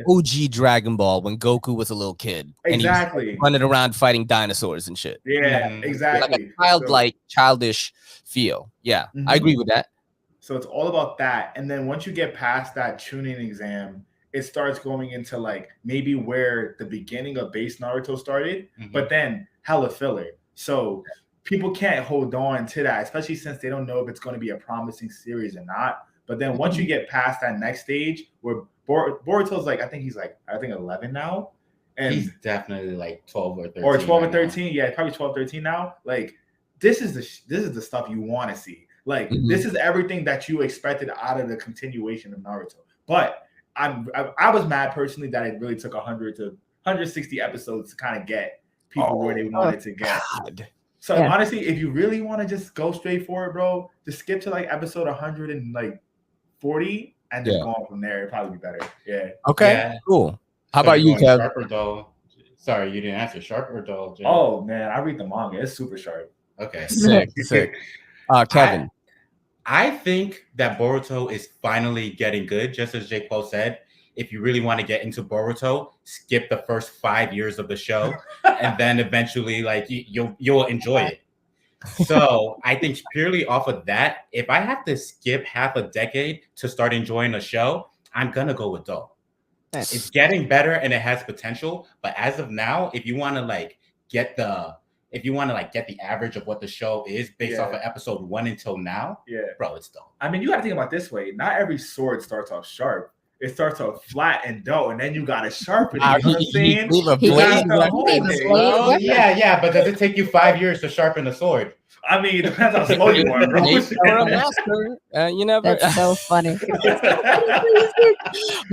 OG Dragon Ball when Goku was a little kid. Exactly. And he was running around fighting dinosaurs and shit. Yeah, exactly. Like a childish feel. Yeah, I agree with that. So it's all about that. And then once you get past that Chunin exam, it starts going into like maybe where the beginning of base Naruto started, but then hella filler. So people can't hold on to that, especially since they don't know if it's going to be a promising series or not. But then once you get past that next stage where Boruto's like, I think 11 now. And he's definitely like 12 or 13. Or 12 or 13. Now. Yeah, probably 12, 13 now. Like this is the stuff you want to see. Like this is everything that you expected out of the continuation of Naruto. But I was mad personally that it really took 100 to 160 episodes to kind of get people where they wanted to get. God. So honestly, if you really want to just go straight for it, bro, just skip to like episode 140 and just go on from there. It'd probably be better. Yeah. Okay. Yeah. Cool. How about you, Kev? Sharp or dull? Sorry, you didn't answer. Sharp or dull? Jay? Oh man, I read the manga. It's super sharp. Okay. Sick. Kevin. I think that Boruto is finally getting good, just as Jayquel said. If you really want to get into Boruto, skip the first 5 years of the show, and then eventually, like you'll enjoy it. So I think purely off of that, if I have to skip half a decade to start enjoying a show, I'm gonna go with dull. Nice. It's getting better and it has potential, but as of now, if you want to get the average of what the show is based off of episode 1 until now, bro, it's dull. I mean, you got to think about it this way. Not every sword starts off sharp. It starts off flat and dull, and then you got to sharpen it. You know what I'm saying? Yeah, but does it take you 5 years to sharpen a sword? I mean, it depends how slow you are, bro. You never. That's so funny.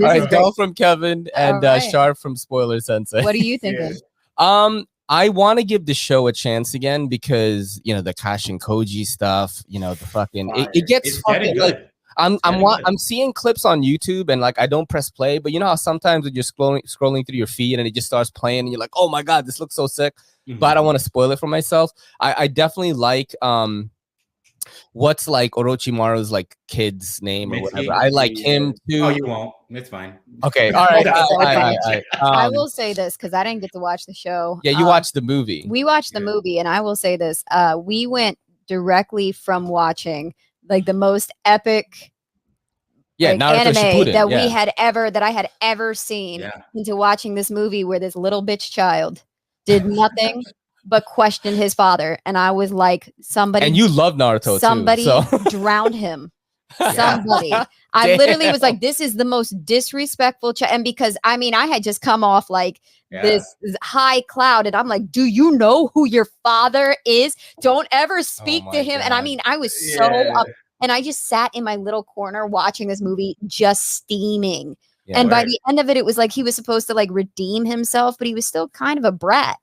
All right, dull from Kevin and sharp from Spoiler Sensei. What are you thinking? I want to give the show a chance again because the Kashin Koji stuff, the fucking it gets fucking good. I'm seeing clips on YouTube and like I don't press play, but you know how sometimes when you're scrolling through your feed and it just starts playing and you're like, oh my god, this looks so sick, but I don't want to spoil it for myself. I definitely like what's like Orochimaru's like kid's name or whatever. I like him too. Oh, you won't. It's fine. Okay. All right. I will say this because I didn't get to watch the show. Yeah, you watched the movie. We watched the movie, and I will say this: we went directly from watching like the most epic anime that I had ever seen into watching this movie where this little bitch child did nothing but question his father, and I was like, somebody. And you love Naruto. Somebody too, so. drowned him. Somebody. I literally was like, this is the most disrespectful and because I had just come off like this high cloud, and I'm like, do you know who your father is? Don't ever speak to him. God. And I was so up, and I just sat in my little corner watching this movie just steaming. And by the end of it, it was like he was supposed to like redeem himself, but he was still kind of a brat.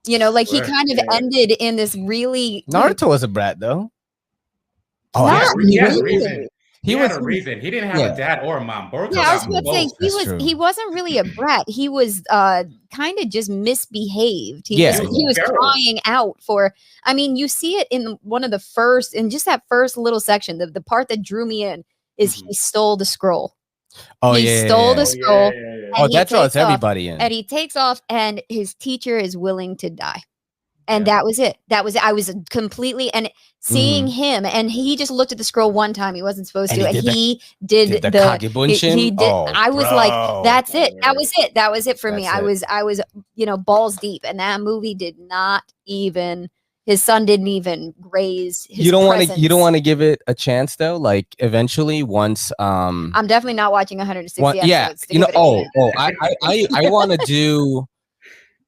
He kind of ended in this really. Naruto was a brat though. Oh, he had a reason. He had a reason. He didn't have a dad or a mom. Boruto I was going to say he wasn't really a brat. He was kind of just misbehaved. He was crying out for. I mean, you see it in one of the first, in just that first little section. The part that drew me in is he stole the scroll. Oh, he stole the scroll. Oh, that draws everybody in. And he takes off, and his teacher is willing to die. And that was it. I was completely and seeing him, and he just looked at the scroll one time. He wasn't supposed to. And he did the Kagebunshin. He did. I was like, that's it. That was it. That was it for me. I was balls deep, and that movie did not even his son didn't even raise his You don't want to. You don't presence. want to give it a chance though. Like eventually, once I'm definitely not watching 160 yeah, episodes. to you know. give it a chance. I want to do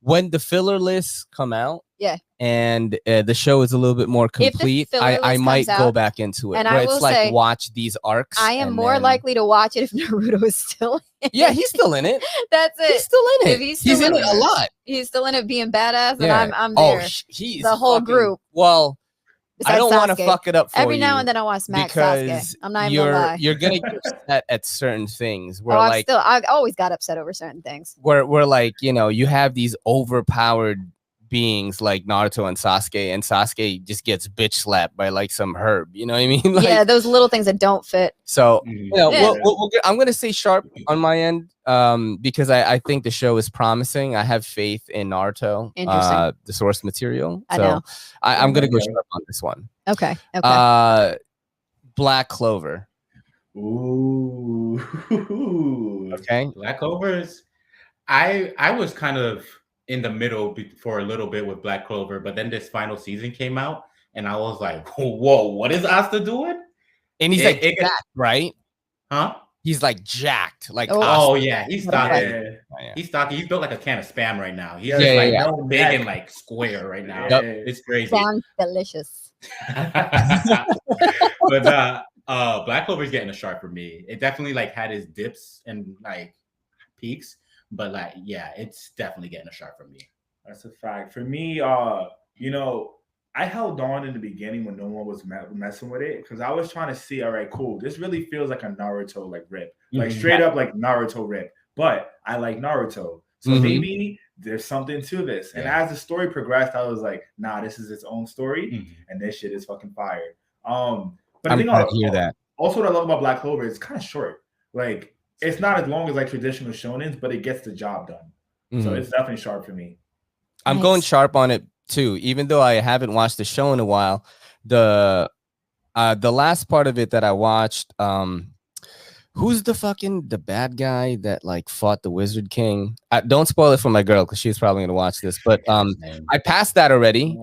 when the filler lists come out. Yeah. And the show is a little bit more complete. filler I list might comes go out, back into it. and Where I it's will like say, watch these arcs. I am and more then- likely to watch it if Naruto is still in Yeah, it. he's still in it. That's it. He's still in If it. he's He's still in it a lot. He's still in it being badass, Yeah. and I'm there. He's The whole fucking- group. Well, I Besides don't want to Sasuke. fuck it up for Every you. now and then I want to smack because Sasuke. I'm not even gonna lie. you're gonna get upset at certain things. Where I always got upset over certain things. where like, you know, you have these overpowered beings like Naruto and Sasuke just gets bitch slapped by like some herb. You know what I mean? Like, Yeah, those little things that don't fit. so you know, Yeah. I'm gonna say sharp on my end, because I think the show is promising. I have faith in Naruto, Interesting. the source material. I So know. I'm gonna go sharp on this one. Okay. Okay. Black Clover. Ooh. Okay. Black Clovers. I was kind of in the middle for a little bit with Black Clover, but then this final season came out, and I was like, "Whoa, what is Asta doing?" And he's jacked, right? Huh? He's like jacked, like oh yeah, he's stocky. Yeah. He's stocky. He's built like a can of Spam right now. He's Yeah, just like yeah. big and like square right now. Yeah. It's crazy. Sounds delicious. But Black Clover's getting a sharp for me. It definitely like had his dips and like peaks, but like yeah, it's definitely getting a sharp for me. That's a fact. For me, you know, I held on in the beginning when no one was messing with it because I was trying to see, all right, cool. This really feels like a Naruto like rip, like straight up like Naruto rip. But I like Naruto, so maybe there's something to this. And as the story progressed, I was like, nah, this is its own story, and this shit is fucking fire. But I think hear that. Also, what I love about Black Clover is it's kind of short. Like it's not as long as like traditional shonens, but it gets the job done. So it's definitely sharp for me. I'm going sharp on it too, even though I haven't watched the show in a while. The last part of it that I watched, who's the bad guy that like fought the Wizard King? Don't spoil it for my girl because she's probably gonna watch this. But I passed that already.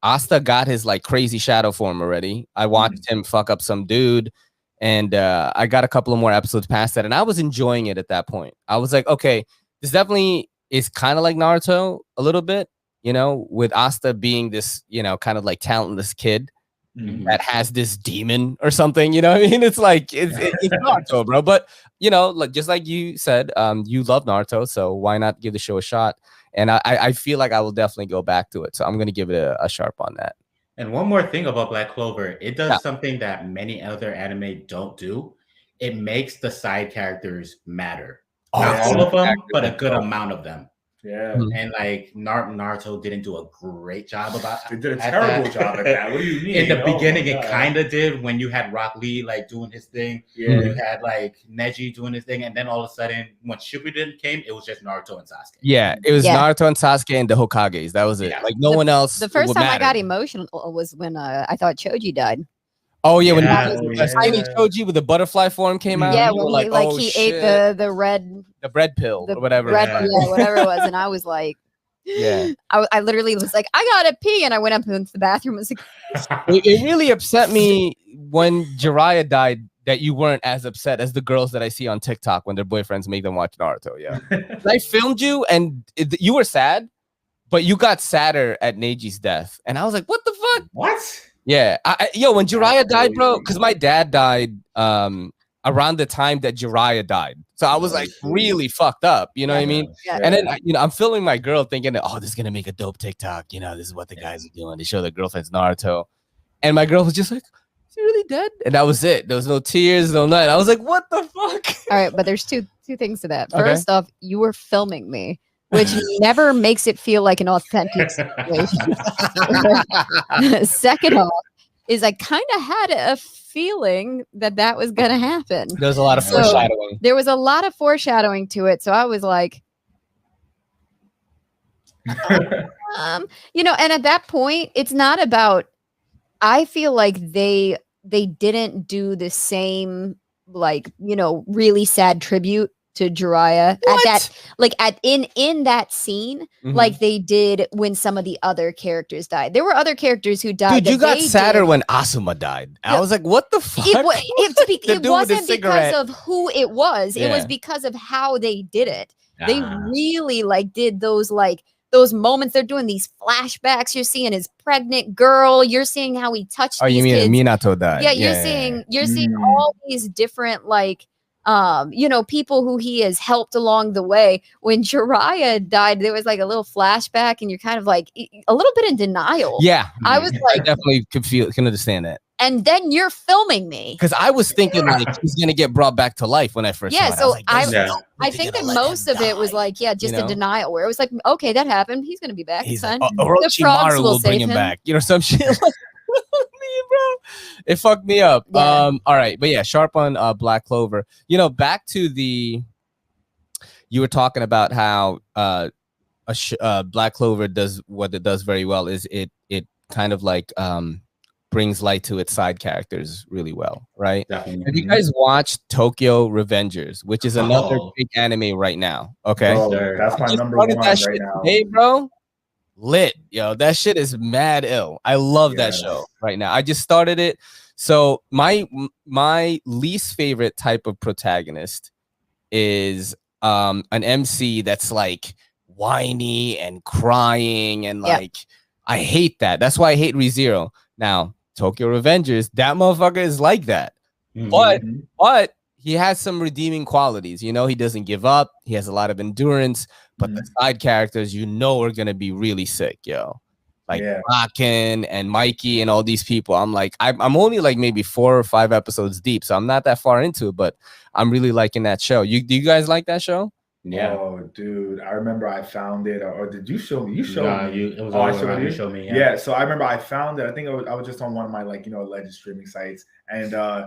Asta got his like crazy shadow form already. I watched him fuck up some dude, and I got a couple of more episodes past that, and I was enjoying it at that point. I was like, okay, this definitely is kind of like Naruto a little bit. You know, with Asta being this, you know, kind of like talentless kid that has this demon or something, you know what I mean? It's like, it's Naruto, bro. But, you know, like just like you said, you love Naruto, so why not give the show a shot? And I feel like I will definitely go back to it. So I'm going to give it a sharp on that. And one more thing about Black Clover, it does something that many other anime don't do. It makes the side characters matter. Not all of them, but a good amount of them. Yeah. And like Naruto didn't do a great job about They did a terrible job at that. What do you mean? In the beginning, it kind of did when you had Rock Lee like doing his thing. Yeah. You had like Neji doing his thing. And then all of a sudden, when Shippuden came, it was just Naruto and Sasuke. Yeah, it was Naruto and Sasuke and the Hokages. That was it. Yeah. Like no one else. The first time matter. I got emotional was when I thought Choji died. Oh yeah, when Tiny Choji with the butterfly form came out. Yeah, you when were he oh, ate shit. the red bread pill or whatever. whatever it was, and I was like, I literally was like, I gotta pee, and I went up into the bathroom and was like, it really upset me when Jiraiya died that you weren't as upset as the girls that I see on TikTok when their boyfriends make them watch Naruto. Yeah, I filmed you and you were sad, but you got sadder at Neji's death, and I was like, what the fuck? What? Yeah, when Jiraiya died, bro, because my dad died around the time that Jiraiya died, so I was like really fucked up. You know what I mean? Yeah. And then I'm filming my girl thinking, oh, this is gonna make a dope TikTok. You know, this is what the guys are doing. They show their girlfriends Naruto, and my girl was just like, is he really dead? And that was it. There was no tears, no nothing. I was like, what the fuck? All right, but there's two things to that. First off, you were filming me, which never makes it feel like an authentic situation. Second off, is I kind of had a feeling that was going to happen. There was a lot of foreshadowing. There was a lot of foreshadowing to it. So I was like, you know, and at that point, it's not about, I feel like they didn't do the same, like, you know, really sad tribute to Jiraiya What? at that, like in that scene, like they did when some of the other characters died. There were other characters who died. Dude, you got sadder did. when Asuma died. I Yeah. was like, what the fuck? It The wasn't dude with the because cigarette. of who it was. It was Yeah. because of how they did it. They Ah. really like did those moments. They're doing these flashbacks. You're seeing his pregnant girl. You're seeing how he touched Oh, these you mean kids. Minato died? Yeah, you're seeing all these different people who he has helped along the way. When Jiraiya died, there was like a little flashback, and you're kind of like a little bit in denial. Yeah, I was I like, definitely can understand that. and then you're filming me. Because I was thinking like he's gonna get brought back to life when I first saw it. So I I think that most of it was like, just a denial, where it was like, okay, that happened. He's gonna be back. He's it's like, fine. Orochimaru will bring him back. Some shit. Like, bro, it fucked me up. Yeah. All right, but yeah, sharp on Black Clover. Back to you were talking about how Black Clover does what it does very well is it kind of like brings light to its side characters really well, right? Definitely. Have you guys watched Tokyo Revengers, which is another big anime right now? Okay, that's my number one right now. Hey, bro, lit, yo, that shit is mad ill. I love that show right now. I just started it. So my least favorite type of protagonist is an MC that's like whiny and crying and like I hate that. That's why I hate ReZero. Now, Tokyo Revengers, that motherfucker is like that. But he has some redeeming qualities. He doesn't give up. He has a lot of endurance. But the side characters, are gonna be really sick, yo. Like Raken and Mikey and all these people. I'm like, I'm only like maybe 4 or 5 episodes deep, so I'm not that far into it. But I'm really liking that show. Do you guys like that show? Yeah. Oh, dude, I remember I found it, or did you show me? You showed me. It was you showed me. Yeah. So I remember I found it. I think I was just on one of my alleged streaming sites, and I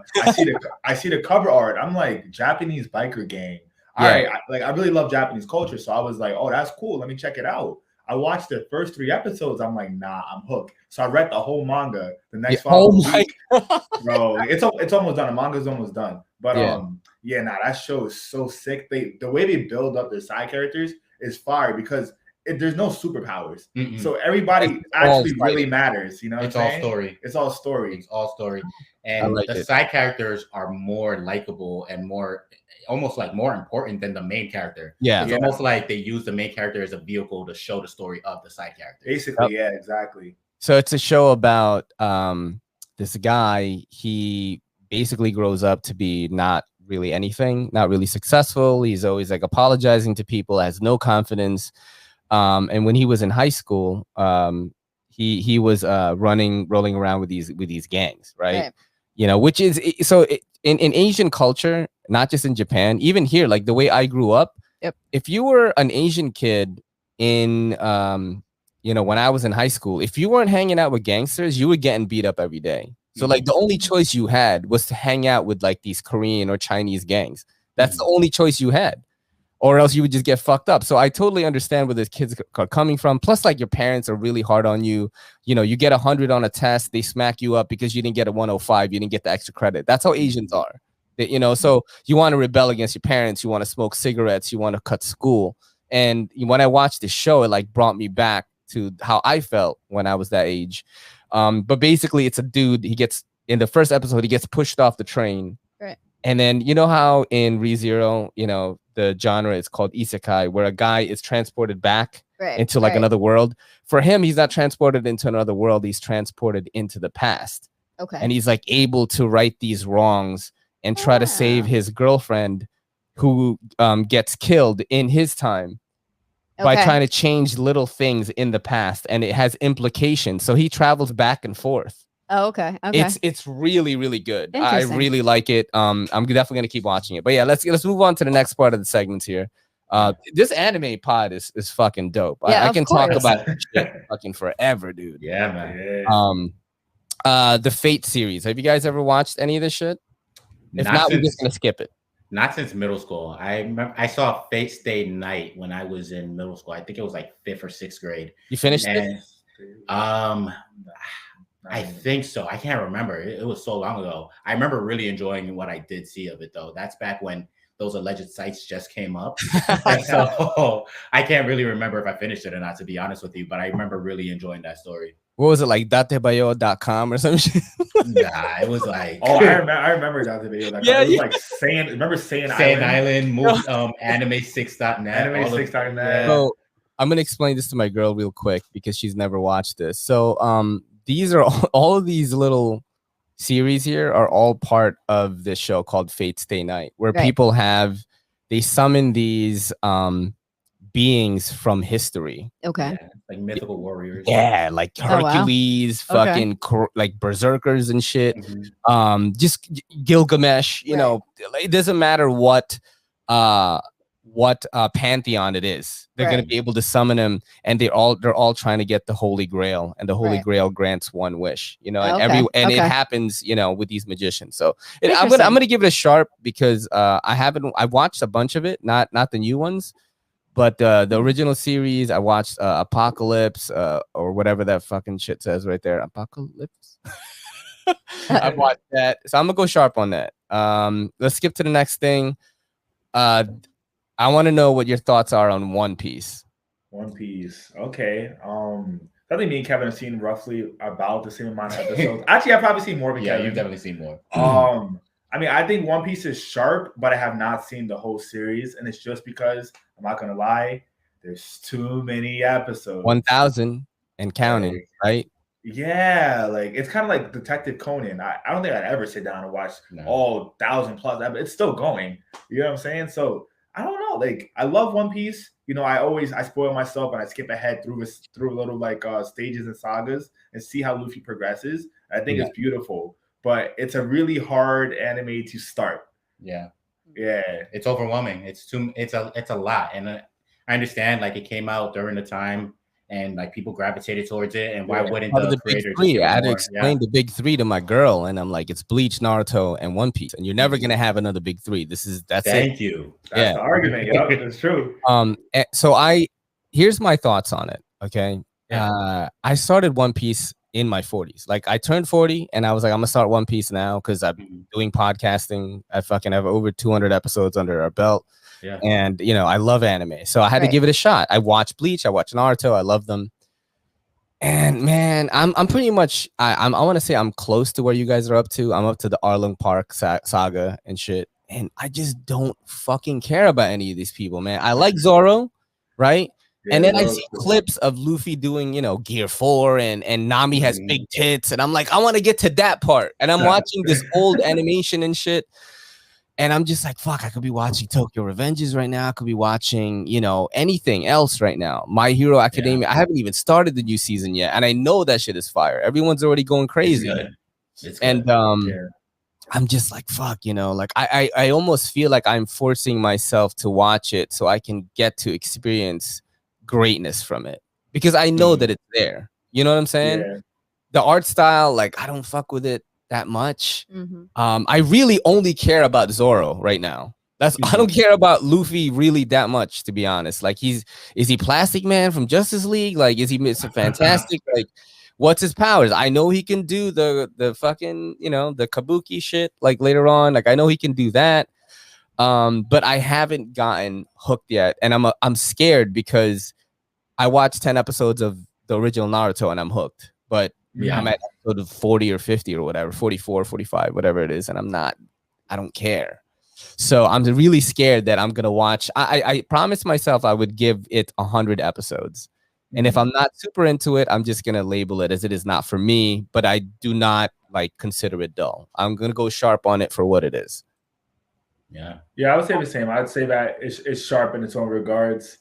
see the cover art. I'm like, Japanese biker gang. All right, I really love Japanese culture, so I was like, oh, that's cool. Let me check it out. I watched the first 3 episodes. I'm like, nah, I'm hooked. So I read the whole manga the next following week. Bro, it's almost done. The manga's almost done. But that show is so sick. The way they build up their side characters is fire because there's no superpowers. So everybody actually really matters. It's all story. It's all story. It's all story. And the side characters are more likable and almost like more important than the main character. Yeah. It's almost like they use the main character as a vehicle to show the story of the side character. Basically, yeah, exactly. So it's a show about this guy. He basically grows up to be not really anything, not really successful. He's always like apologizing to people, has no confidence. And when he was in high school, he was rolling around with these gangs, right? Which is in Asian culture, not just in Japan, even here, like the way I grew up. If you were an Asian kid in when I was in high school, if you weren't hanging out with gangsters, you were getting beat up every day. So like the only choice you had was to hang out with like these Korean or Chinese gangs. That's the only choice you had, or else you would just get fucked up. So I totally understand where the kids are coming from. Plus, like your parents are really hard on you. You get 100 on a test, they smack you up because you didn't get a 105, you didn't get the extra credit. That's how Asians are. So you want to rebel against your parents, you want to smoke cigarettes, you want to cut school. And when I watched this show, it like brought me back to how I felt when I was that age. But basically it's a dude, in the first episode, he gets pushed off the train. Right. And then how in ReZero, the genre is called isekai, where a guy is transported back into like another world. For him, he's not transported into another world, he's transported into the past. Okay. And he's like able to right these wrongs and try to save his girlfriend who gets killed in his time. By trying to change little things in the past, and it has implications. So he travels back and forth. Oh, okay. It's really, really good. I really like it. I'm definitely gonna keep watching it. But yeah, let's move on to the next part of the segments here. This anime pod is fucking dope. Yeah, I can talk about shit fucking forever, dude. Yeah, man. The Fate series. Have you guys ever watched any of this shit? If not, we're just gonna skip it. Not since middle school. I remember I saw Fate Stay Night when I was in middle school. I think it was like 5th or 6th grade. You finished it? I think so. I can't remember. It was so long ago. I remember really enjoying what I did see of it, though. That's back when those alleged sites just came up. And so I can't really remember if I finished it or not, to be honest with you, but I remember really enjoying that story. What was it, like datebayo.com or some shit? Nah, it was like I remember datebayo.com. Yeah, It was yeah. like Saiyan Island, anime6.net. Anime6.net. So I'm gonna explain this to my girl real quick because she's never watched this. So these are all of these little series here are all part of this show called Fate Stay Night, where people they summon these beings from history. Okay. Yeah, like mythical warriors. Yeah, like Hercules, fucking like berserkers and shit. Just Gilgamesh, you know, it doesn't matter what pantheon it is. They're gonna be able to summon him, and they're all trying to get the Holy Grail, and the Holy Grail grants one wish, you know, and it happens, you know, with these magicians. So I'm gonna give it a sharp because I watched a bunch of it, not the new ones. But the original series, I watched Apocalypse or whatever that fucking shit says right there. Apocalypse. I watched that. So I'm going to go sharp on that. Let's skip to the next thing. I want to know what your thoughts are on One Piece. One Piece. Okay. I think me and Kevin have seen roughly about the same amount of episodes. Actually, I've probably seen more. Yeah, you've definitely seen more. I mean, I think One Piece is sharp, but I have not seen the whole series, and it's just because I'm not gonna lie, there's too many episodes. 1,000 and counting, right? Yeah, like it's kind of like Detective Conan. I don't think I'd ever sit down and watch all 1,000+ It's still going. You know what I'm saying? So I don't know. Like I love One Piece. You know, I spoil myself and I skip ahead through little like stages and sagas and see how Luffy progresses. I think it's beautiful. But it's a really hard anime to start. Yeah, it's overwhelming. It's a lot, and I understand like it came out during the time, and like people gravitated towards it. And why wouldn't the creator big three? I had to explain the big three to my girl, and I'm like, it's Bleach, Naruto, and One Piece, and you're never gonna have another big three. That's Thank you. That's the argument. Yeah, it's true. So here's my thoughts on it. Okay, I started One Piece in my 40s. Like I turned 40 and I was like, I'm gonna start One Piece now because I'm doing podcasting. I fucking have over 200 episodes under our belt. Yeah. And you know, I love anime. So I had to give it a shot. I watched Bleach, I watched Naruto, I love them. And man, I'm pretty much I want to say I'm close to where you guys are up to. I'm up to the Arlong Park saga and shit. And I just don't fucking care about any of these people, man. I like Zoro, right? Yeah, and then I see clips of Luffy doing, you know, Gear 4 and Nami has big tits. And I'm like, I want to get to that part. And I'm watching this old animation and shit. And I'm just like, fuck, I could be watching Tokyo Revengers right now. I could be watching, you know, anything else right now. My Hero Academia. I haven't even started the new season yet. And I know that shit is fire. Everyone's already going crazy. It's good. And I'm just like, fuck, you know, like I almost feel like I'm forcing myself to watch it so I can get to experience greatness from it because I know that it's there. You know what I'm saying? The art style, like I don't fuck with it that much. I really only care about Zoro right now. I don't care about Luffy really that much, to be honest. Like is he Plastic Man from Justice League? Like is he Mr. Fantastic? Like what's his powers? I know he can do the fucking, you know, the kabuki shit like later on. Like I know he can do that. But I haven't gotten hooked yet, and I'm scared because I watched 10 episodes of the original Naruto and I'm hooked. But I'm at episode 40 or 50 or whatever, 44, 45, whatever it is, and I don't care. So I'm really scared that I'm gonna watch. I promised myself I would give it 100 episodes, and if I'm not super into it, I'm just gonna label it as it is not for me. But I do not like consider it dull. I'm gonna go sharp on it for what it is. Yeah, I would say the same. I'd say that it's sharp in its own regards.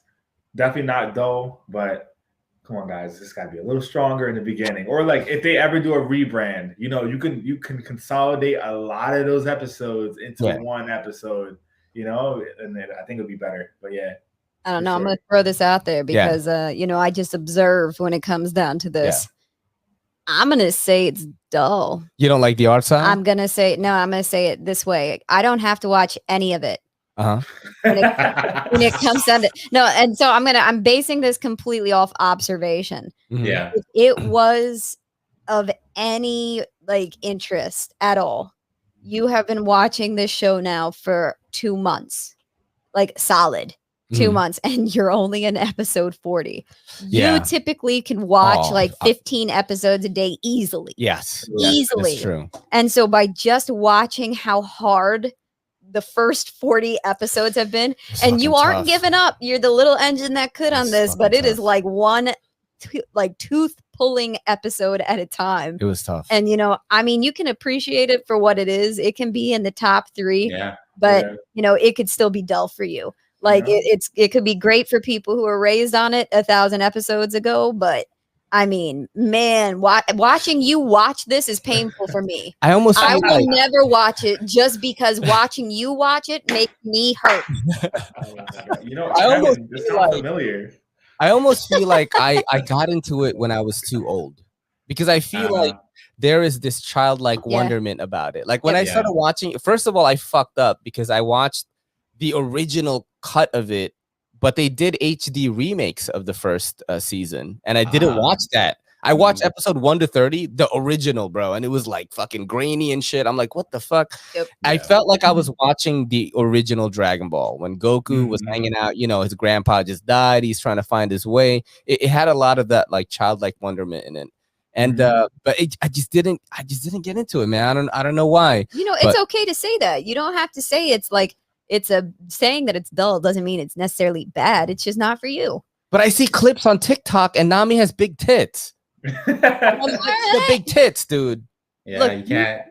Definitely not dull, but come on, guys, it's got to be a little stronger in the beginning. Or like if they ever do a rebrand, you know, you can consolidate a lot of those episodes into one episode, you know, and then I think it'll be better. But yeah, I don't know. I'm going to throw this out there because you know, I just observe when it comes down to this. I'm going to say it's dull. You don't like the art style? I'm going to say it this way. I don't have to watch any of it. When it comes down to and so I'm basing this completely off observation. Yeah. If it was of any like interest at all, you have been watching this show now for 2 months, like solid 2 months, and you're only in episode 40. You typically can watch like 15 episodes a day easily. Yes, easily. That's true. And so by just watching how hard the first 40 episodes have been, and you aren't giving up. You're the little engine that could on this, but it is like one tooth pulling episode at a time. It was tough. And I mean, you can appreciate it for what it is. It can be in the top 3, but it could still be dull for you. Like it could be great for people who were raised on it 1,000 episodes ago, but I mean, man, watching you watch this is painful for me. I will never watch it just because watching you watch it makes me hurt. Familiar. I almost feel like I got into it when I was too old, because I feel like there is this childlike wonderment about it. Like when I started watching, first of all, I fucked up because I watched the original cut of it, but they did HD remakes of the first season, and I didn't watch that. I watched episode 1 to 30, the original, bro, and it was like fucking grainy and shit. I'm like, what the fuck? I felt like I was watching the original Dragon Ball when Goku was hanging out. His grandpa just died. He's trying to find his way. It had a lot of that like childlike wonderment in it. And but I just didn't get into it, man. I don't know why. It's okay to say that. You don't have to say it's like saying that it's dull doesn't mean it's necessarily bad. It's just not for you. But I see clips on TikTok and Nami has big tits. The big tits, dude. Yeah, look, you can't.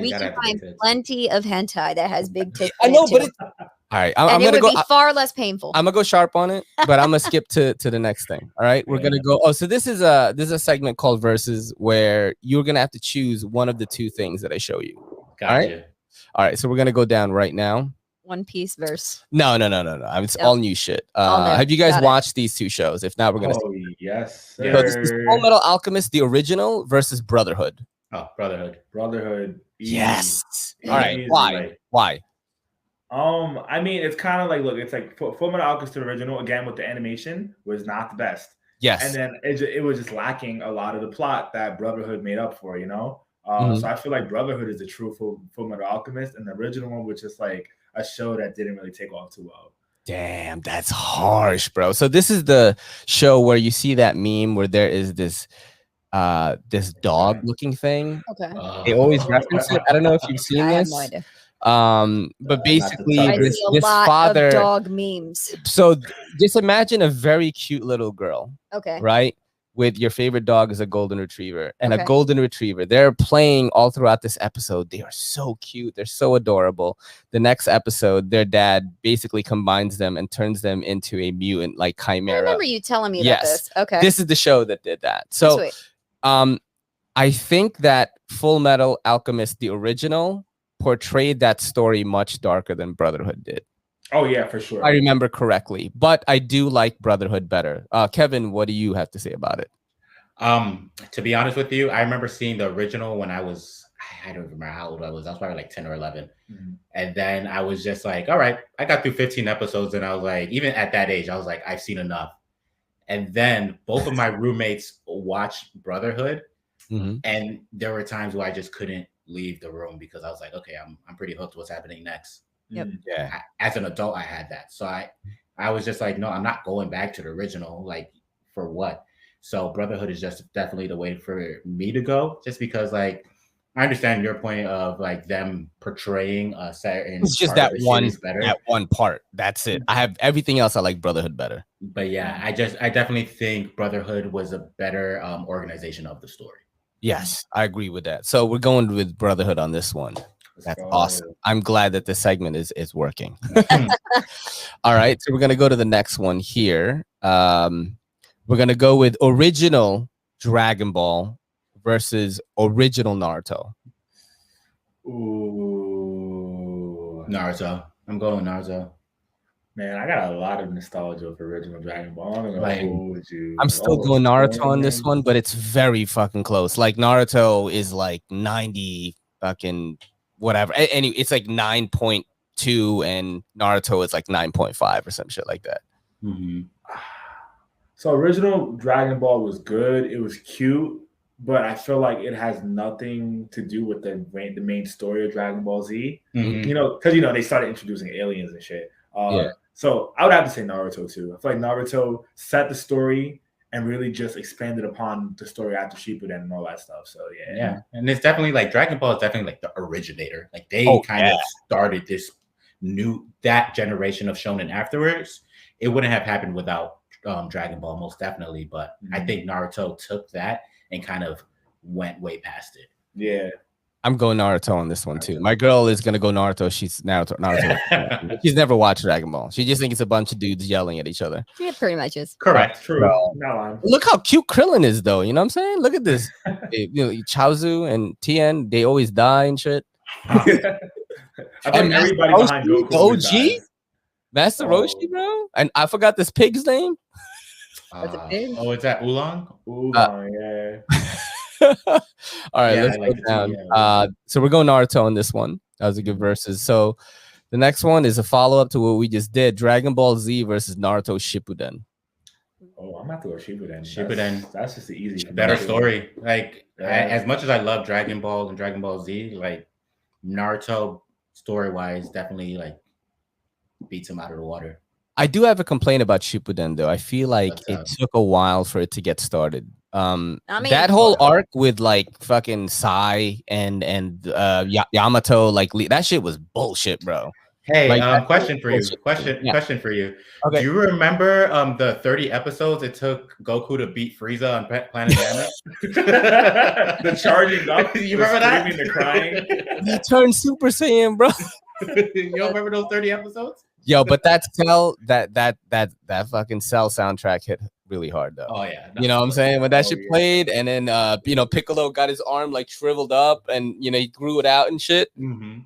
We can find plenty of hentai that has big tits. I know, but it's all right. I'm gonna go. Be far less painful. I'm gonna go sharp on it, but I'm gonna skip to the next thing. All right, we're gonna go. Oh, so this is a segment called Versus, where you're gonna have to choose one of the 2 things that I show you. Gotcha. All right. So we're gonna go down right now. One Piece verse. No. It's all new shit. Have you guys watched these 2 shows? If not, we're gonna. Yes. So this is Full Metal Alchemist, the original, versus Brotherhood. Oh, Brotherhood. Easy. Yes. Easy. All right. Why? I mean, it's kind of like, look, it's like Full Metal Alchemist, the original, again with the animation, was not the best. Yes. And then it was just lacking a lot of the plot that Brotherhood made up for. So I feel like Brotherhood is the true Full Metal Alchemist, and the original one was just like a show that didn't really take off too well. Damn, that's harsh, bro. So this is the show where you see that meme where there is this dog looking thing. Okay. They always reference it. I don't know if you've seen this. I have no idea. But basically this lot father of dog memes. So just imagine a very cute little girl. Okay. Right? With your favorite dog is a golden retriever and a golden retriever. They're playing all throughout this episode. They are so cute. They're so adorable. The next episode, their dad basically combines them and turns them into a mutant like chimera. I remember you telling me about this. Okay. This is the show that did that. So I think that Full Metal Alchemist, the original, portrayed that story much darker than Brotherhood did. Oh yeah, for sure. I remember correctly, but I do like Brotherhood better. Kevin, what do you have to say about it? To be honest with you, I remember seeing the original when I don't remember how old I was. I was probably like 10 or 11. And then I was just like, all right, I got through 15 episodes and I was like, even at that age, I was like, I've seen enough. And then both of my roommates watched Brotherhood. And there were times where I just couldn't leave the room because I was like, okay, I'm pretty hooked. What's happening next? Yep. Yeah. As an adult, I had that. So I was just like, no, I'm not going back to the original. Like, for what? So Brotherhood is just definitely the way for me to go, just because like I understand your point of like them portraying a certain. It's just that one part. That's it. I have everything else. I like Brotherhood better. But yeah, I definitely think Brotherhood was a better organization of the story. Yes, I agree with that. So we're going with Brotherhood on this one. That's awesome. I'm glad that this segment is working. All right, so we're gonna go to the next one here. We're gonna go with original Dragon Ball versus original Naruto. Ooh, Naruto. I'm going Naruto. Man, I got a lot of nostalgia for original Dragon Ball. I'm still going Naruto on this one, but it's very fucking close. Like Naruto is like 90 fucking whatever. Anyway, it's like 9.2 and Naruto is like 9.5 or some shit like that. So original Dragon Ball was good. It was cute. but I feel like it has nothing to do with the main story of Dragon Ball Z. Mhm. You know, because they started introducing aliens and shit. Yeah. So I would have to say Naruto too. I feel like Naruto set the story and really just expanded upon the story after Shippuden and all that stuff. So Yeah, and it's definitely like Dragon Ball is definitely like the originator. Like they kind of started this that generation of shonen afterwards. It wouldn't have happened without Dragon Ball, most definitely. But I think Naruto took that and kind of went way past it. Yeah. I'm going Naruto on this one too. My girl is gonna go Naruto. She's Naruto. She's never watched Dragon Ball. She just thinks it's a bunch of dudes yelling at each other. Yeah, pretty much is. Correct. True. Not lying. Look how cute Krillin is, though. You know what I'm saying? Look at this. Chaozu and Tien, they always die and shit. I think everybody Roshi, behind Goku, the OG, Master Roshi, bro. And I forgot this pig's name. That's a pig. Oh, is that Oolong? Oolong, yeah. All right, Yeah, let's I like go it down. too, yeah. So we're going Naruto on this one. That was a good versus. So the next one is a follow-up to what we just did: Dragon Ball Z versus Naruto Shippuden. Oh, I'm about to go Shippuden. Shippuden. That's just the easy. Better story. Like as much as I love Dragon Ball and Dragon Ball Z, like Naruto story-wise definitely like beats him out of the water. I do have a complaint about Shippuden, though. I feel like it took a while for it to get started. That whole arc with like fucking Sai and Yamato, like that shit was bullshit, bro. Hey, like, question for you. Question for you. Okay. Do you remember the 30 episodes it took Goku to beat Frieza on Planet Namek? The charging up. You remember that? The crying. He turned Super Saiyan, bro. You don't remember those 30 episodes? Yo, but that fucking Cell soundtrack hit really hard though. Oh yeah, you know what I'm saying? When that shit played, and then Piccolo got his arm like shriveled up, and he grew it out and shit.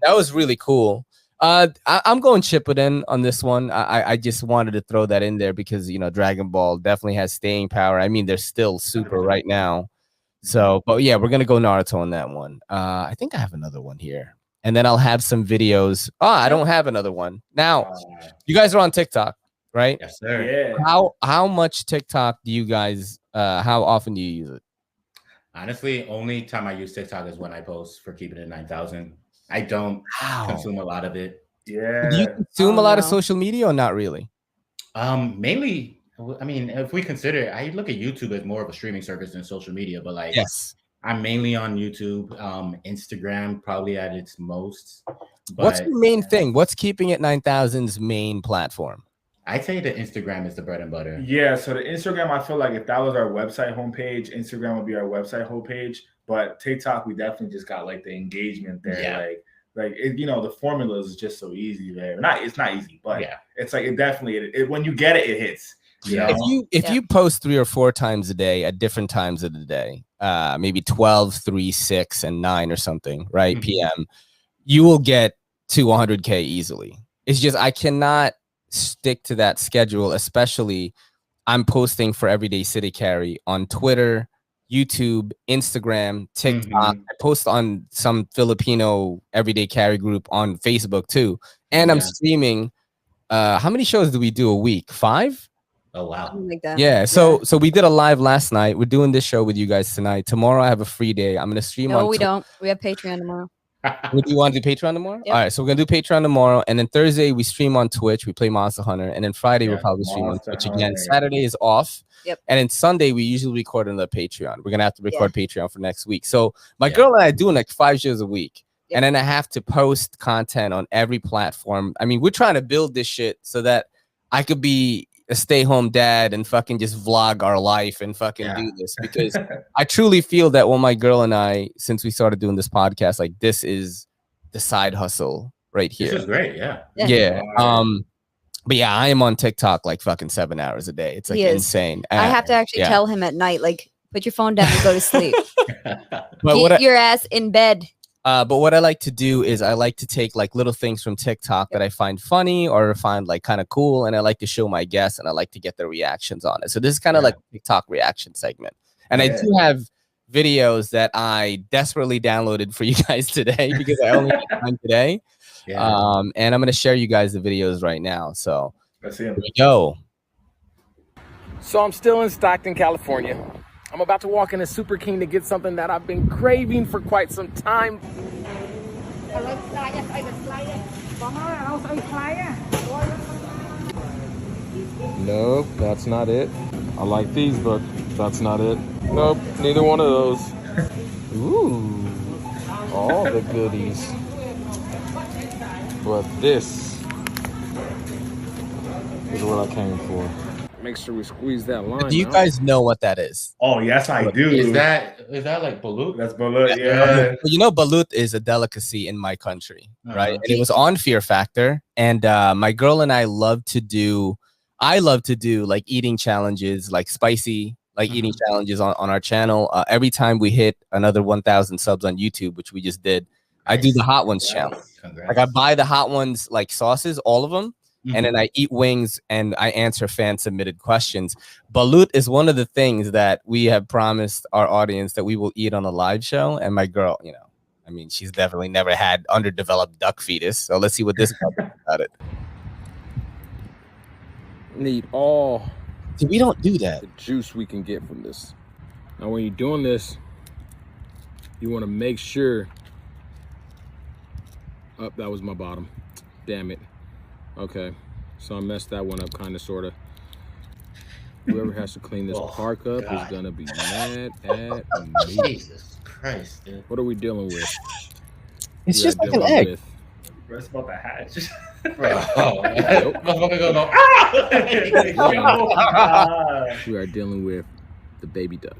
That was really cool. I'm going Shippuden on this one. I just wanted to throw that in there because Dragon Ball definitely has staying power. I mean, they're still super right now. So, but yeah, we're gonna go Naruto on that one. I think I have another one here. And then I'll have some videos. I don't have another one. Now, you guys are on TikTok, right? Yes, sir. Yeah. How much TikTok do you guys, how often do you use it? Honestly, only time I use TikTok is when I post for Keeping It 9,000. I don't consume a lot of it. Yeah. Do you consume a lot of social media or not really? Mainly, I mean, if we consider, I look at YouTube as more of a streaming service than social media, but like, yes. I'm mainly on YouTube, Instagram probably at its most. What's your main thing? What's Keeping It 9,000's main platform? I'd say the Instagram is the bread and butter. Yeah, so the Instagram, I feel like if that was our website homepage, Instagram would be our website homepage. But TikTok, we definitely just got like the engagement there. Yeah. Like the formula is just so easy there. It's not easy, but yeah, it's like it definitely when you get it, it hits. If you post 3 or 4 times a day at different times of the day, maybe 12, 3, 6, and 9 or something, right? PM, you will get to 100K easily. It's just I cannot stick to that schedule, especially I'm posting for Everyday City Carry on Twitter, YouTube, Instagram, TikTok. I post on some Filipino Everyday Carry group on Facebook too, and I'm streaming. How many shows do we do a week? 5? Oh wow. Like that. Yeah. So we did a live last night. We're doing this show with you guys tonight. Tomorrow I have a free day. I'm gonna stream on. No, we don't. We have Patreon tomorrow. Do you want to do Patreon tomorrow? Yep. All right, so we're gonna do Patreon tomorrow, and then Thursday we stream on Twitch. We play Monster Hunter, and then Friday we'll probably stream on Twitch again. Saturday is off. Yep. And then Sunday we usually record on the Patreon. We're gonna have to record Patreon for next week. So my girl and I are doing like 5 shows a week. And then I have to post content on every platform. I mean, we're trying to build this shit so that I could be a stay-home dad and fucking just vlog our life and fucking do this, because I truly feel that when my girl and I, since we started doing this podcast, like this is the side hustle right here. This is great, yeah. But yeah, I am on TikTok like fucking 7 hours a day. It's like insane. I have to actually tell him at night, like, put your phone down and go to sleep. But your ass in bed. But what I like to do is I like to take like little things from TikTok that I find funny or find like kind of cool, and I like to show my guests and I like to get their reactions on it. So this is kind of like a TikTok reaction segment. And I do have videos that I desperately downloaded for you guys today because I only had time today. And I'm gonna share you guys the videos right now. So let's see them. Here we go. So I'm still in Stockton, California. I'm about to walk in as Super King to get something that I've been craving for quite some time. Nope, that's not it. I like these, but that's not it. Nope, neither one of those. Ooh, all the goodies. But this is what I came for. Make sure we squeeze that line. Do you out. guys know what that is? Oh yes, I do. Is that like balut? That's balut. Yeah. Well, you know, balut is a delicacy in my country, right? And it was on Fear Factor, and my girl and I love to do like eating challenges, like spicy, like eating challenges on our channel. Every time we hit another 1,000 subs on YouTube, which we just did, I do the hot ones challenge. Congrats. Like I buy the hot ones, like sauces, all of them. And then I eat wings and I answer fan submitted questions. Balut is one of the things that we have promised our audience that we will eat on a live show. And my girl, you know, I mean, she's definitely never had underdeveloped duck fetus. So let's see what this guy thinks about it. Need all See, we don't do that. the juice we can get from this. Now, when you're doing this, you want to make sure. Oh, that was my bottom. Damn it. Okay, so I messed that one up, kind of, sort of. Whoever has to clean this park up is gonna be mad at me. Jesus Christ, dude. What are we dealing with? It's We just are like an dealing egg. with- That's about the hatch. Right. Oh, motherfucker go. We are dealing with the baby duck.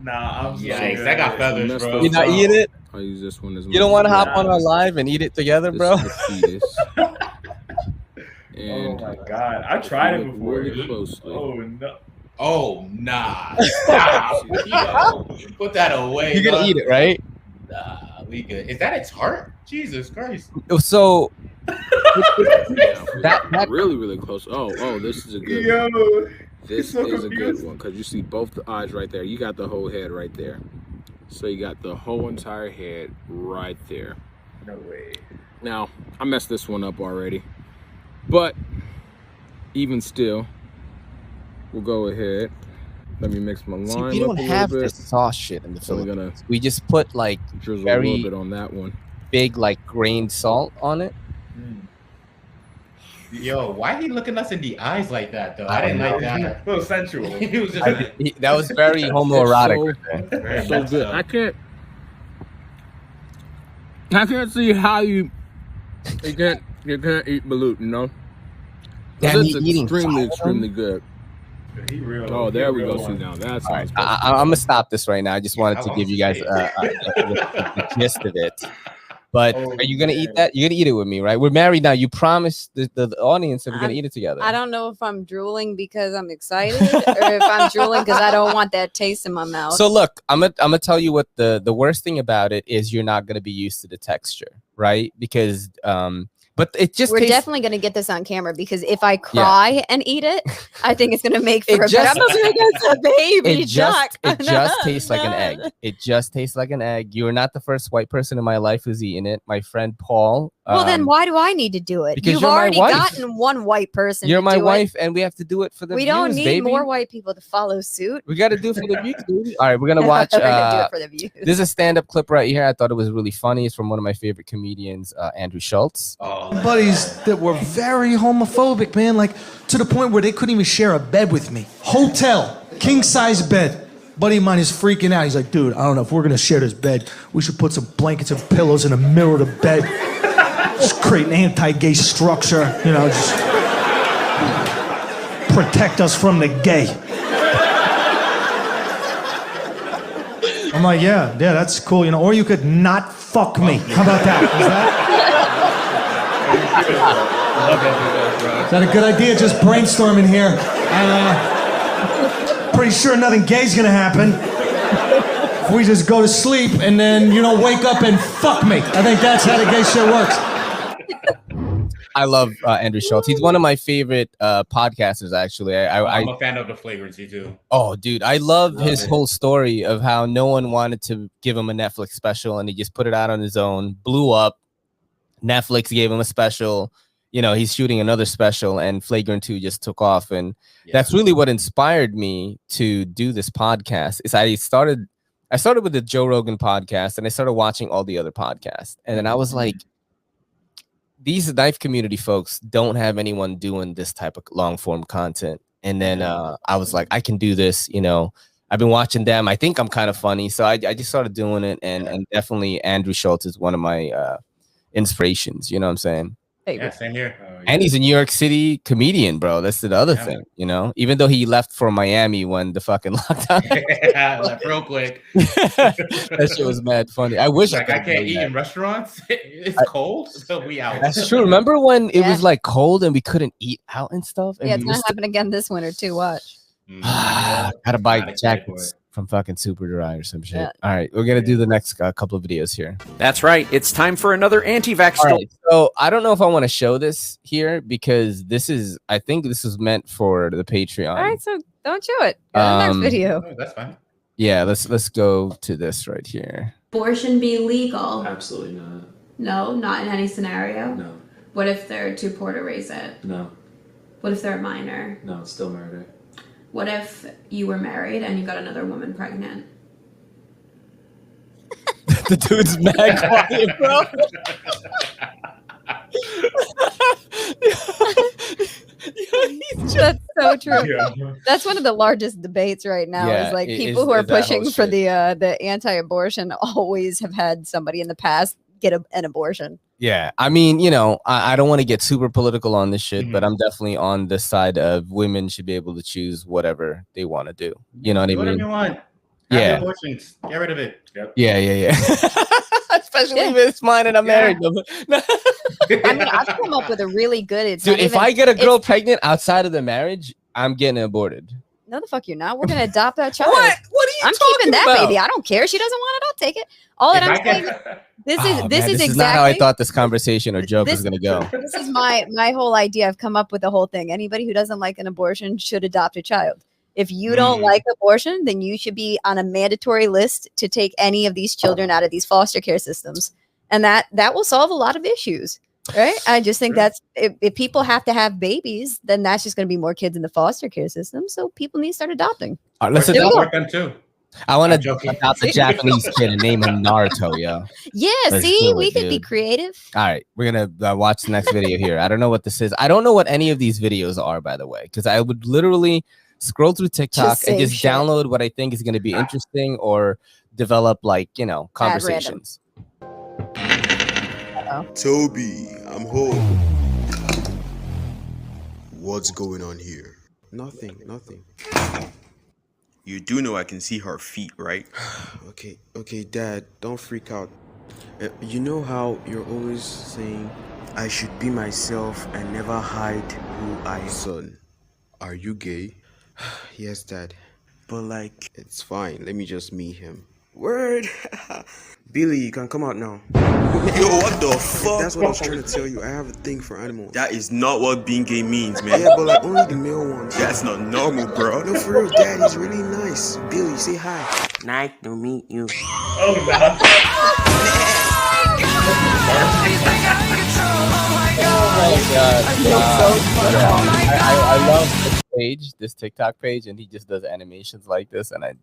Nah, I'm so Yikes, good. I got feathers, Messed bro. up. You not eat it? I'll use this one as You don't want to my- hop on our live and eat it together, This bro? is the fetus. Oh And my god, I if tried you it look before. really closely. Oh no. Oh, nah. Stop. Yo, put that away. You're gonna dog. eat it, right? Nah, we good. Is that its heart? Jesus Christ. So Yeah, that really, really close. Oh, this is a good one. Yo. This so is a good confused. one because you see both the eyes right there. You got the whole head right there. So you got the whole entire head right there. No way. Now, I messed this one up already. But even still, we'll go ahead. Let me mix my lime see, we up don't a have little this bit. sauce shit in the So we're Philippines. gonna We just put like drizzle a very- little bit on that one. big like grained salt on it. Yo, why he looking us in the eyes like that, though? I didn't like that. A little sensual. He was just That was very homoerotic. very So messed good. up. I can't see how you can't eat balut, you know? 'Cause Damn, it's he eating extremely good. He real. Oh, there we He go. real See one. now that All right, sounds I'm gonna stop this right now. I just wanted I to want give you to guys say the gist of it. But Oh, are you gonna eat man. that? You're gonna eat it with me, right? We're married now. You promised the audience that we're gonna I'm- eat it together. I don't know if I'm drooling because I'm excited or if I'm drooling because I don't want that taste in my mouth. So look, I'm gonna tell you what the worst thing about it is. You're not gonna be used to the texture, right? Because but it just we're tastes, definitely going to get this on camera because if I cry and eat it, I think it's going to make for It a just- better. I'm a baby it just duck. tastes like an egg. It just tastes like an egg. You're not the first white person in my life who's eaten it. My friend Paul. Well, then why do I need to do it? because You've you're my already wife. gotten one white person. You're to my do wife, and we have to do it for the It. We views, don't need baby. more white people to follow suit. We got to do it for the views, baby. All right, we're gonna watch. We're gonna do it for the views. This is a stand-up clip right here. I thought it was really funny. It's from one of my favorite comedians, Andrew Schultz. Oh, buddies that were very homophobic, man, like to the point where they couldn't even share a bed with me. Hotel, king size bed. Buddy of mine is freaking out. He's like, dude, I don't know if we're gonna share this bed. We should put some blankets and pillows in the middle of the bed. Just create an anti-gay structure, you know, just protect us from the gay. I'm like, yeah, that's cool, you know, or you could not fuck me. How about that? Is that a good idea? Just brainstorming here. Pretty sure nothing gay's gonna happen. If we just go to sleep and then, you know, wake up and fuck me. I think that's how the gay shit works. I love Andrew Schultz. He's one of my favorite podcasters, actually. I'm a fan of the flagrancy too. Oh, dude, I love his it. whole story of how no one wanted to give him a Netflix special, and he just put it out on his own, blew up. Netflix gave him a special, you know, he's shooting another special, and Flagrant 2 just took off. And that's really what inspired me to do this podcast. Is I started with the Joe Rogan podcast, and I started watching all the other podcasts. And then I was like, these knife community folks don't have anyone doing this type of long form content. And then I was like, I can do this. You know, I've been watching them. I think I'm kind of funny. So I just started doing it. And definitely Andrew Schultz is one of my inspirations. You know what I'm saying? Yeah, same here. And he's a New York City comedian, bro. That's the other thing, you know. Even though he left for Miami when the fucking lockdown, left real quick. That shit was mad funny. I wish I can't eat in restaurants. It's cold, so we out. That's true. Remember when it was like cold and we couldn't eat out and stuff? And it's gonna happen again this winter too. Watch. Gotta buy jackets from fucking Super Dry or some shit. Yeah. All right, we're gonna do the next couple of videos here. That's right. It's time for another anti-vax story. Right, so I don't know if I want to show this here because I think this is meant for the Patreon. All right, so don't show it. Go to the next video. Oh, that's fine. Yeah, let's go to this right here. Abortion be legal? Absolutely not. No, not in any scenario? No. What if they're too poor to raise it? No. What if they're a minor? No, it's still murder. What if you were married and you got another woman pregnant? The dude's mad quiet, bro. That's so true. Yeah. That's one of the largest debates right now. Is like people who are pushing for the anti-abortion always have had somebody in the past get an abortion. Yeah, I mean, you know, I don't want to get super political on this shit, but I'm definitely on the side of women should be able to choose whatever they want to do. You know what I mean? Whatever you want. Yeah. Abortions. Get rid of it. Yep. Yeah. Especially if it's mine and I'm married. I mean, I've come up with a really good. Dude, if I get a girl pregnant outside of the marriage, I'm getting aborted. No, the fuck you're not. We're gonna adopt that child. What are you I'm talking keeping that about? baby. I don't care. She doesn't want it. I'll take it. All that I'm saying. This is exactly not how I thought this conversation or joke was gonna go. This is my whole idea. I've come up with the whole thing. Anybody who doesn't like an abortion should adopt a child. If you don't like abortion, then you should be on a mandatory list to take any of these children out of these foster care systems, and that will solve a lot of issues. Right? I just think that's if people have to have babies, then that's just going to be more kids in the foster care system. So people need to start adopting. All right, let's adopt them too. I want to adopt a Japanese kid and name him Naruto, yo. Yeah, we could be creative. All right, we're gonna watch the next video here. I don't know what this is. I don't know what any of these videos are, by the way, because I would literally scroll through TikTok and just download what I think is going to be interesting or develop, like, you know, conversations. Toby, I'm home. What's going on here? Nothing. You do know I can see her feet, right? Okay, Dad, don't freak out. You know how you're always saying I should be myself and never hide who I am? Son, are you gay? Yes, Dad. But like, it's fine. Let me just meet him. Word! Billy, you can come out now. Yo, what the fuck? That's what I was trying to tell you. I have a thing for animals. That is not what being gay means, man. Yeah, but like only the male ones. That's not normal, bro. No, for real, Dad, he's really nice. Billy, say hi. Nice to meet you. Oh, God. I love this TikTok page, and he just does animations like this, and I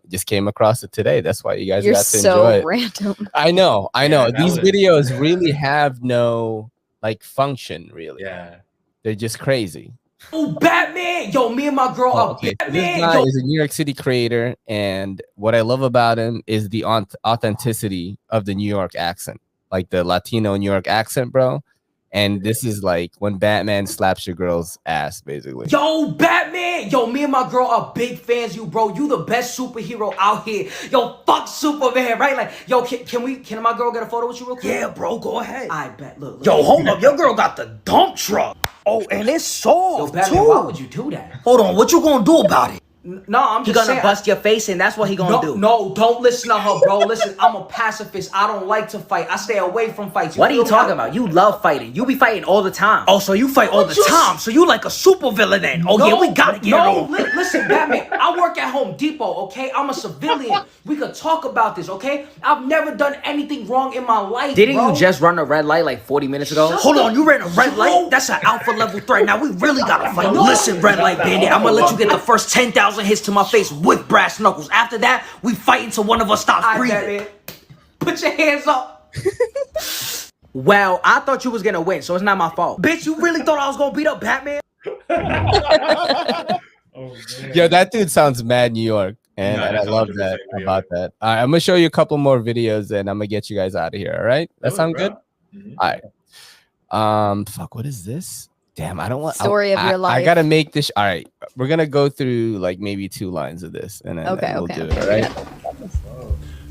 just came across it today. That's why you guys got to enjoy it. Random. I know. These videos really have no like function, really. Yeah, they're just crazy. Oh, Batman! Yo, me and my girl are Batman. This guy is a New York City creator, and what I love about him is the authenticity of the New York accent, like the Latino New York accent, bro. And this is like when Batman slaps your girl's ass, basically. Yo, Batman! Yo, me and my girl are big fans of you, bro. You the best superhero out here. Yo, fuck Superman, right? Like, yo, can my girl get a photo with you real quick? Yeah, bro, go ahead. I bet. Look. Yo, hold up. Your girl got the dump truck. Oh, and it's soft, yo, Batman, too. Why would you do that? Hold on. What you gonna do about it? No, I'm He just gonna saying. bust your face in. That's what he gonna do. No, don't listen to her, bro. Listen, I'm a pacifist. I don't like to fight. I stay away from fights. What are you feel me? talking about? You love fighting. You be fighting all the time. Oh, so you fight all the time. So you like a super villain then? Oh yeah, we gotta get it on. Listen, Batman. I work at Home Depot, okay? I'm a civilian. We could talk about this, okay? I've never done anything wrong in my life, Didn't bro. you just run a red light like 40 minutes ago? Hold on, you ran a red light? That's an alpha level threat. Now we really gotta fight. No. Listen, red light bandit, I'm gonna let you get the first 10,000 hits to my face with brass knuckles. After that, we fight until one of us stops breathing. Put your hands up. Well, I thought you was gonna win, so it's not my fault. Bitch, you really thought I was gonna beat up Batman? Yo, that dude sounds mad New York. And I love that about that. All right, I'm gonna show you a couple more videos and I'm gonna get you guys out of here. All right, that sound good? All right. Fuck, what is this? Damn, I don't want Story of your life. I gotta make this. All right, we're gonna go through like maybe 2 lines of this, and then we'll do it. All right.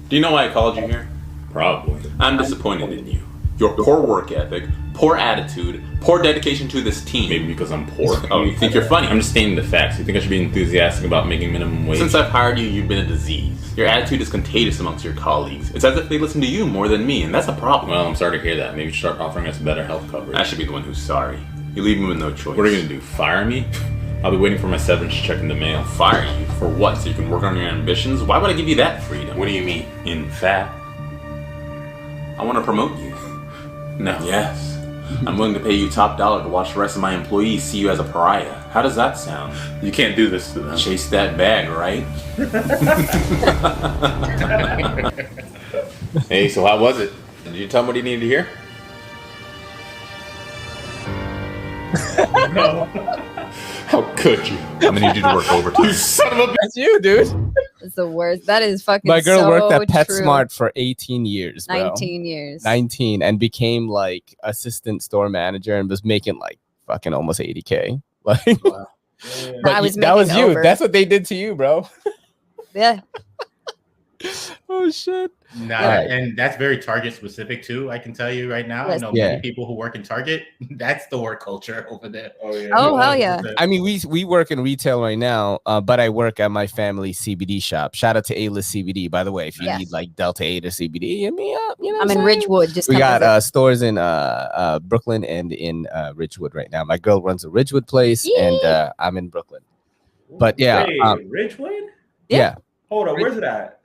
Do you know why I called you here? Probably. I'm disappointed in you. Your poor work ethic, poor attitude, poor dedication to this team. Maybe because I'm poor. Oh, you think you're funny? I'm just stating the facts. You think I should be enthusiastic about making minimum wage? Since I've hired you, you've been a disease. Your attitude is contagious amongst your colleagues. It's as if they listen to you more than me, and that's a problem. Well, I'm sorry to hear that. Maybe you should start offering us better health coverage. I should be the one who's sorry. You leave me with no choice. What are you gonna do? Fire me? I'll be waiting for my severance check in the mail. Fire you? For what? So you can work on your ambitions? Why would I give you that freedom? What do you mean? In fact, I want to promote you. No. Yes. I'm willing to pay you top dollar to watch the rest of my employees see you as a pariah. How does that sound? You can't do this to them. Chase that bag, right? Hey, so how was it? Did you tell him what he needed to hear? No. How could you? I'm gonna need you to work overtime. You son of a bitch! That's you, dude. It's the worst. That is fucking. My girl so worked at true. PetSmart for 18 years, bro. 19 years. 19, and became like assistant store manager and was making like fucking almost 80K. Like, Wow. but that was you. That's what they did to you, bro. Yeah. Oh shit. Nah, and that's very Target specific too. I can tell you right now. I know many people who work in Target. That's the work culture over there. Oh yeah. Oh hell yeah. I mean, we work in retail right now, but I work at my family CBD shop. Shout out to A-List CBD, by the way. If you need like Delta 8 or CBD, hit me up. You know, I'm in Ridgewood. Just we got stores in Brooklyn and in Ridgewood right now. My girl runs a Ridgewood place, and I'm in Brooklyn. But yeah, Wait, Ridgewood. Yeah. Hold on, where's it at?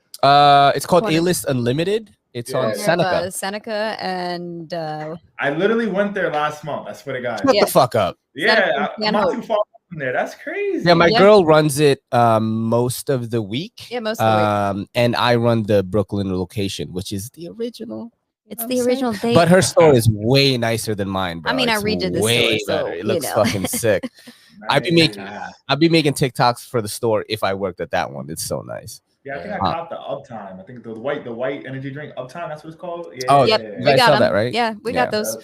It's called A-List Unlimited. It's on Seneca. Seneca and I literally went there last month. I swear to God. Shut the fuck up. Yeah, I'm not too far from there. That's crazy. Yeah, my girl runs it most of the week. Yeah, most of the week. And I run the Brooklyn location, which is the original. It's the original thing. But her store is way nicer than mine, bro. I mean, It's I redid the way store, so, better. It you looks know. fucking sick. I'd be making TikToks for the store if I worked at that one. It's so nice. Yeah, I think I caught the Uptime. I think the white energy drink Uptime. That's what it's called. Yeah. Oh, yeah, you guys saw that, right? Yeah, we got those.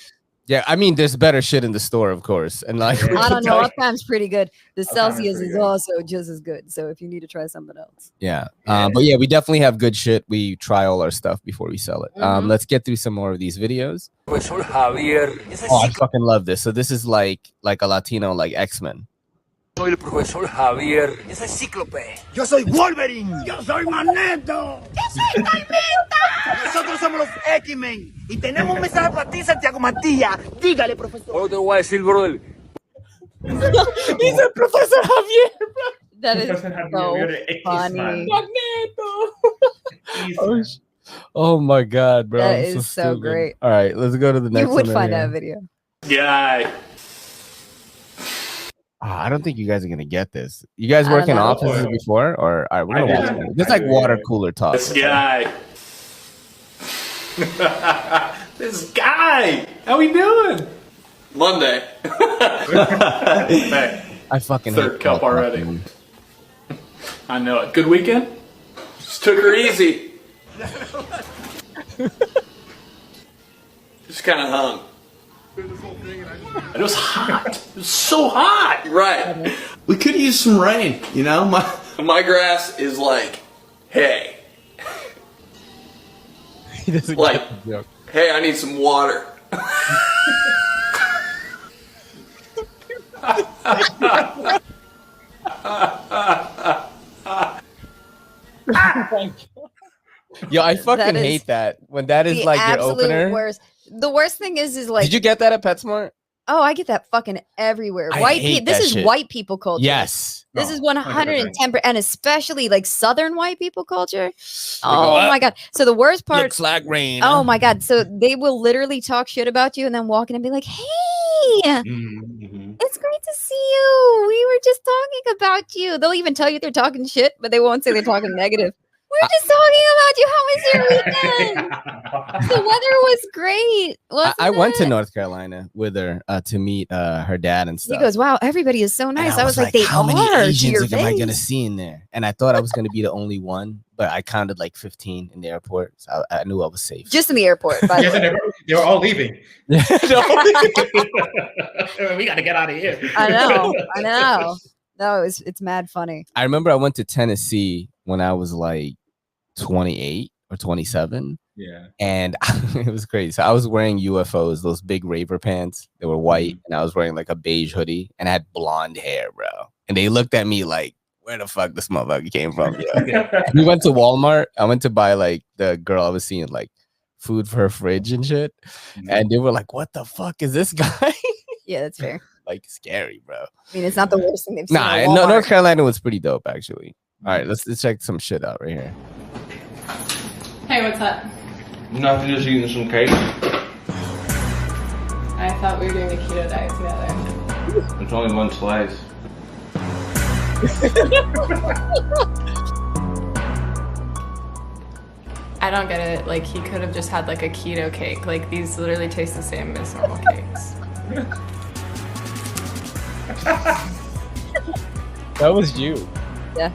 Yeah, I mean, there's better shit in the store, of course, and like I don't know. Uptime's pretty good. The Celsius is also just as good. So if you need to try something else, yeah. But yeah, we definitely have good shit. We try all our stuff before we sell it. Let's get through some more of these videos. Profesor Javier. Oh, I fucking love this. So this is like a Latino, like X-Men. Soy el profesor Javier. Yo soy Cíclope. Yo soy Wolverine. Yo soy Magneto. Yo soy Tormenta. Nosotros somos los X-Men. Y tenemos un mensaje para ti, Santiago Matías. Dígale, profesor. Bueno, te voy a decir, brother. He's a Professor Javier, bro. that is so funny. Oh my god, bro. That I'm is so stupid. great. All right, let's go to the next You would one find here. that video. Guy. I don't think you guys are gonna get this. You guys I don't work in know. offices before, or all right, we're gonna I watch did. it. This is like water cooler talk. This guy. This guy. How we doing? Monday. I fucking Third hate cup Paul already. Kaufman. I know it. Good weekend? Just took her easy. Just kind of hung. It was hot. It was so hot. Right. We could use some rain, you know? My grass is like, hey. He doesn't Like, get the joke. hey, I need some water. Yo, I fucking hate that when that is like your opener. Worst. The worst thing is like. Did you get that at PetSmart? Oh, I get that fucking everywhere. This is white people culture. Yes. This is 110%, and especially like Southern white people culture. Oh my God. So the worst part. Looks like rain. Oh my God. So they will literally talk shit about you and then walk in and be like, hey, it's great to see you. We were just talking about you. They'll even tell you they're talking shit, but they won't say they're talking negative. We're just talking about you. How was your weekend? The weather was great. I went to North Carolina with her to meet her dad and stuff. He goes, wow, everybody is so nice. I was like, they how many are. Asians am I gonna see in there? And I thought I was gonna be the only one, but I counted like 15 in the airport. So I knew I was safe. Just in the airport. By the way. They were all leaving. We got to get out of here. I know. No, it's mad funny. I remember I went to Tennessee when I was like 28 or 27. Yeah. And it was crazy. So I was wearing UFOs, those big raver pants. They were white, and I was wearing like a beige hoodie, and I had blonde hair, bro. And they looked at me like, where the fuck this motherfucker came from? We went to Walmart. I went to buy like the girl I was seeing like food for her fridge and shit. And they were like, what the fuck is this guy? Yeah, that's fair. Like scary, bro. I mean, it's not the worst thing they've seen. Nah, no, North Carolina was pretty dope, actually. All right, let's check some shit out right here. Hey, what's up? Nothing, just eating some cake. I thought we were doing the keto diet together. It's only one slice. I don't get it. Like, he could have just had like a keto cake. Like, these literally taste the same as normal cakes. That was you. Yeah.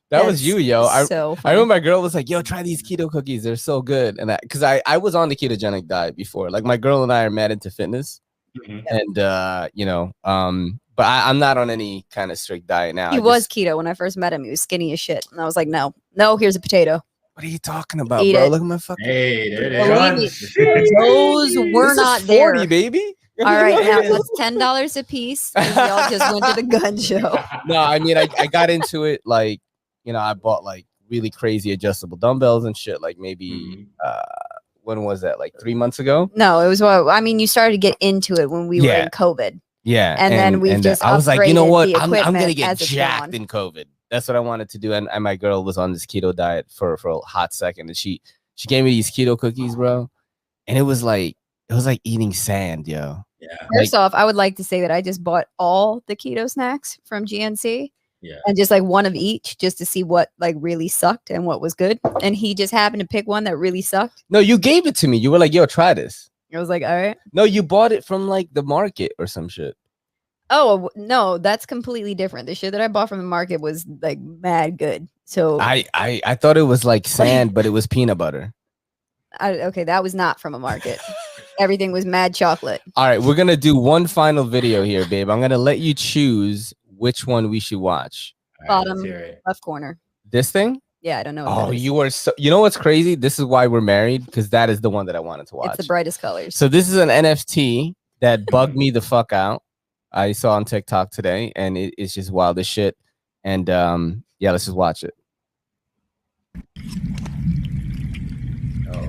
That was you, yo. I remember my girl was like, yo, try these keto cookies. They're so good. And because I was on the ketogenic diet before. Like my girl and I are mad into fitness. And but I'm not on any kind of strict diet now. He was keto when I first met him. He was skinny as shit. And I was like, no, here's a potato. What are you talking about, Eat bro? it. Look at my fucking. Hey, there it is. Those were not there. 40, baby. All right, now that's $10 a piece. We all just went to the gun show. No, I mean, I got into it like, I bought like really crazy adjustable dumbbells and shit. Like maybe when was that? Like 3 months ago? No, it was you started to get into it when we were in COVID. Yeah, and then we just. I was like, you know what? I'm gonna get jacked in COVID. That's what I wanted to do. And my girl was on this keto diet for a hot second, and she gave me these keto cookies, bro. And it was like eating sand, yo. Yeah. First off, I would like to say that I just bought all the keto snacks from GNC. Yeah. And just like one of each, just to see what like really sucked and what was good. And he just happened to pick one that really sucked. No, you gave it to me. You were like, yo, try this. I was like, all right. No, you bought it from like the market or some shit. Oh no, that's completely different. The shit that I bought from the market was like mad good. So I thought it was like sand, but it was peanut butter. Okay, that was not from a market. Everything was mad chocolate. All right, we're gonna do one final video here, babe. I'm gonna let you choose which one we should watch. Bottom left corner. This thing? Yeah, I don't know. Oh, you are so. You know what's crazy? This is why we're married, because that is the one that I wanted to watch. It's the brightest colors. So this is an NFT that bugged me the fuck out. I saw on TikTok today, and it's just wild as shit. And yeah, let's just watch it.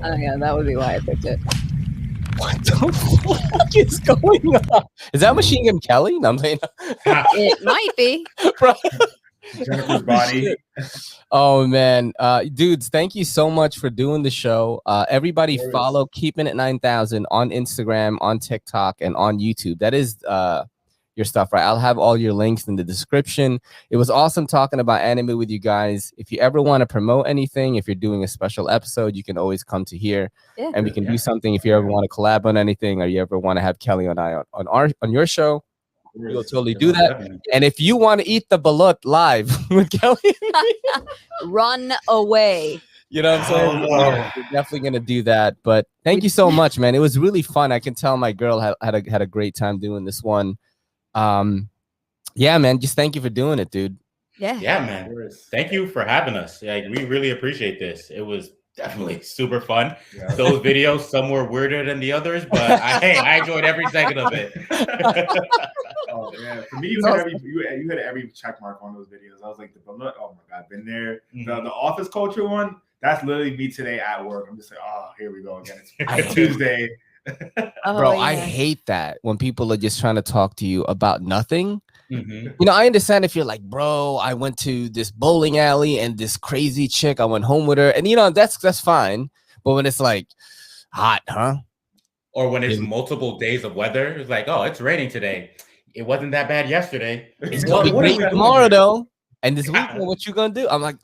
Oh yeah, that would be why I picked it. What the fuck is going on? Is that Machine Gun Kelly? No, I'm saying it might be. Jennifer's body. Oh man, dudes, thank you so much for doing the show. Everybody follow Keeping It 9000 on Instagram, on TikTok, and on YouTube. That is your stuff, right? I'll have all your links in the description. It was awesome talking about anime with you guys. If you ever want to promote anything, if you're doing a special episode, you can always come to here, and we can do something. If you ever want to collab on anything, or you ever want to have Kelly and I on your show, we'll totally do that. And if you want to eat the balut live with Kelly, run away. You know what I'm saying? We're definitely gonna do that. But thank you so much, man. It was really fun. I can tell my girl had a great time doing this one. Yeah, man. Just thank you for doing it, dude. Yeah, man. Thank you for having us. Like, we really appreciate this. It was definitely super fun. Yeah. Those videos, some were weirder than the others, but I enjoyed every second of it. Oh yeah, for me, you hit every check mark on those videos. I was like, oh my god, been there. The office culture one. That's literally me today at work. I'm just like, oh, here we go again. It's Tuesday. Bro, I hate that when people are just trying to talk to you about nothing. You know, I understand if you're like, bro, I went to this bowling alley and this crazy chick, I went home with her, and you know, that's fine. But when it's like hot, huh? Or when it's multiple days of weather, it's like, oh, it's raining today. It wasn't that bad yesterday. It's gonna be great tomorrow though. And this weekend, what you gonna do? I'm like,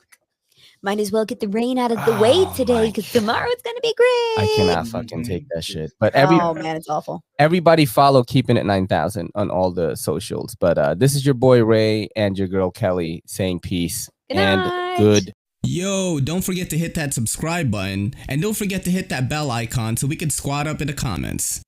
might as well get the rain out of the way today because tomorrow it's gonna be great. I cannot fucking take that shit. But oh man, it's awful. Everybody follow Keeping It 9000 on all the socials. But this is your boy Ray and your girl Kelly saying peace and good. Yo, don't forget to hit that subscribe button and don't forget to hit that bell icon so we can squad up in the comments.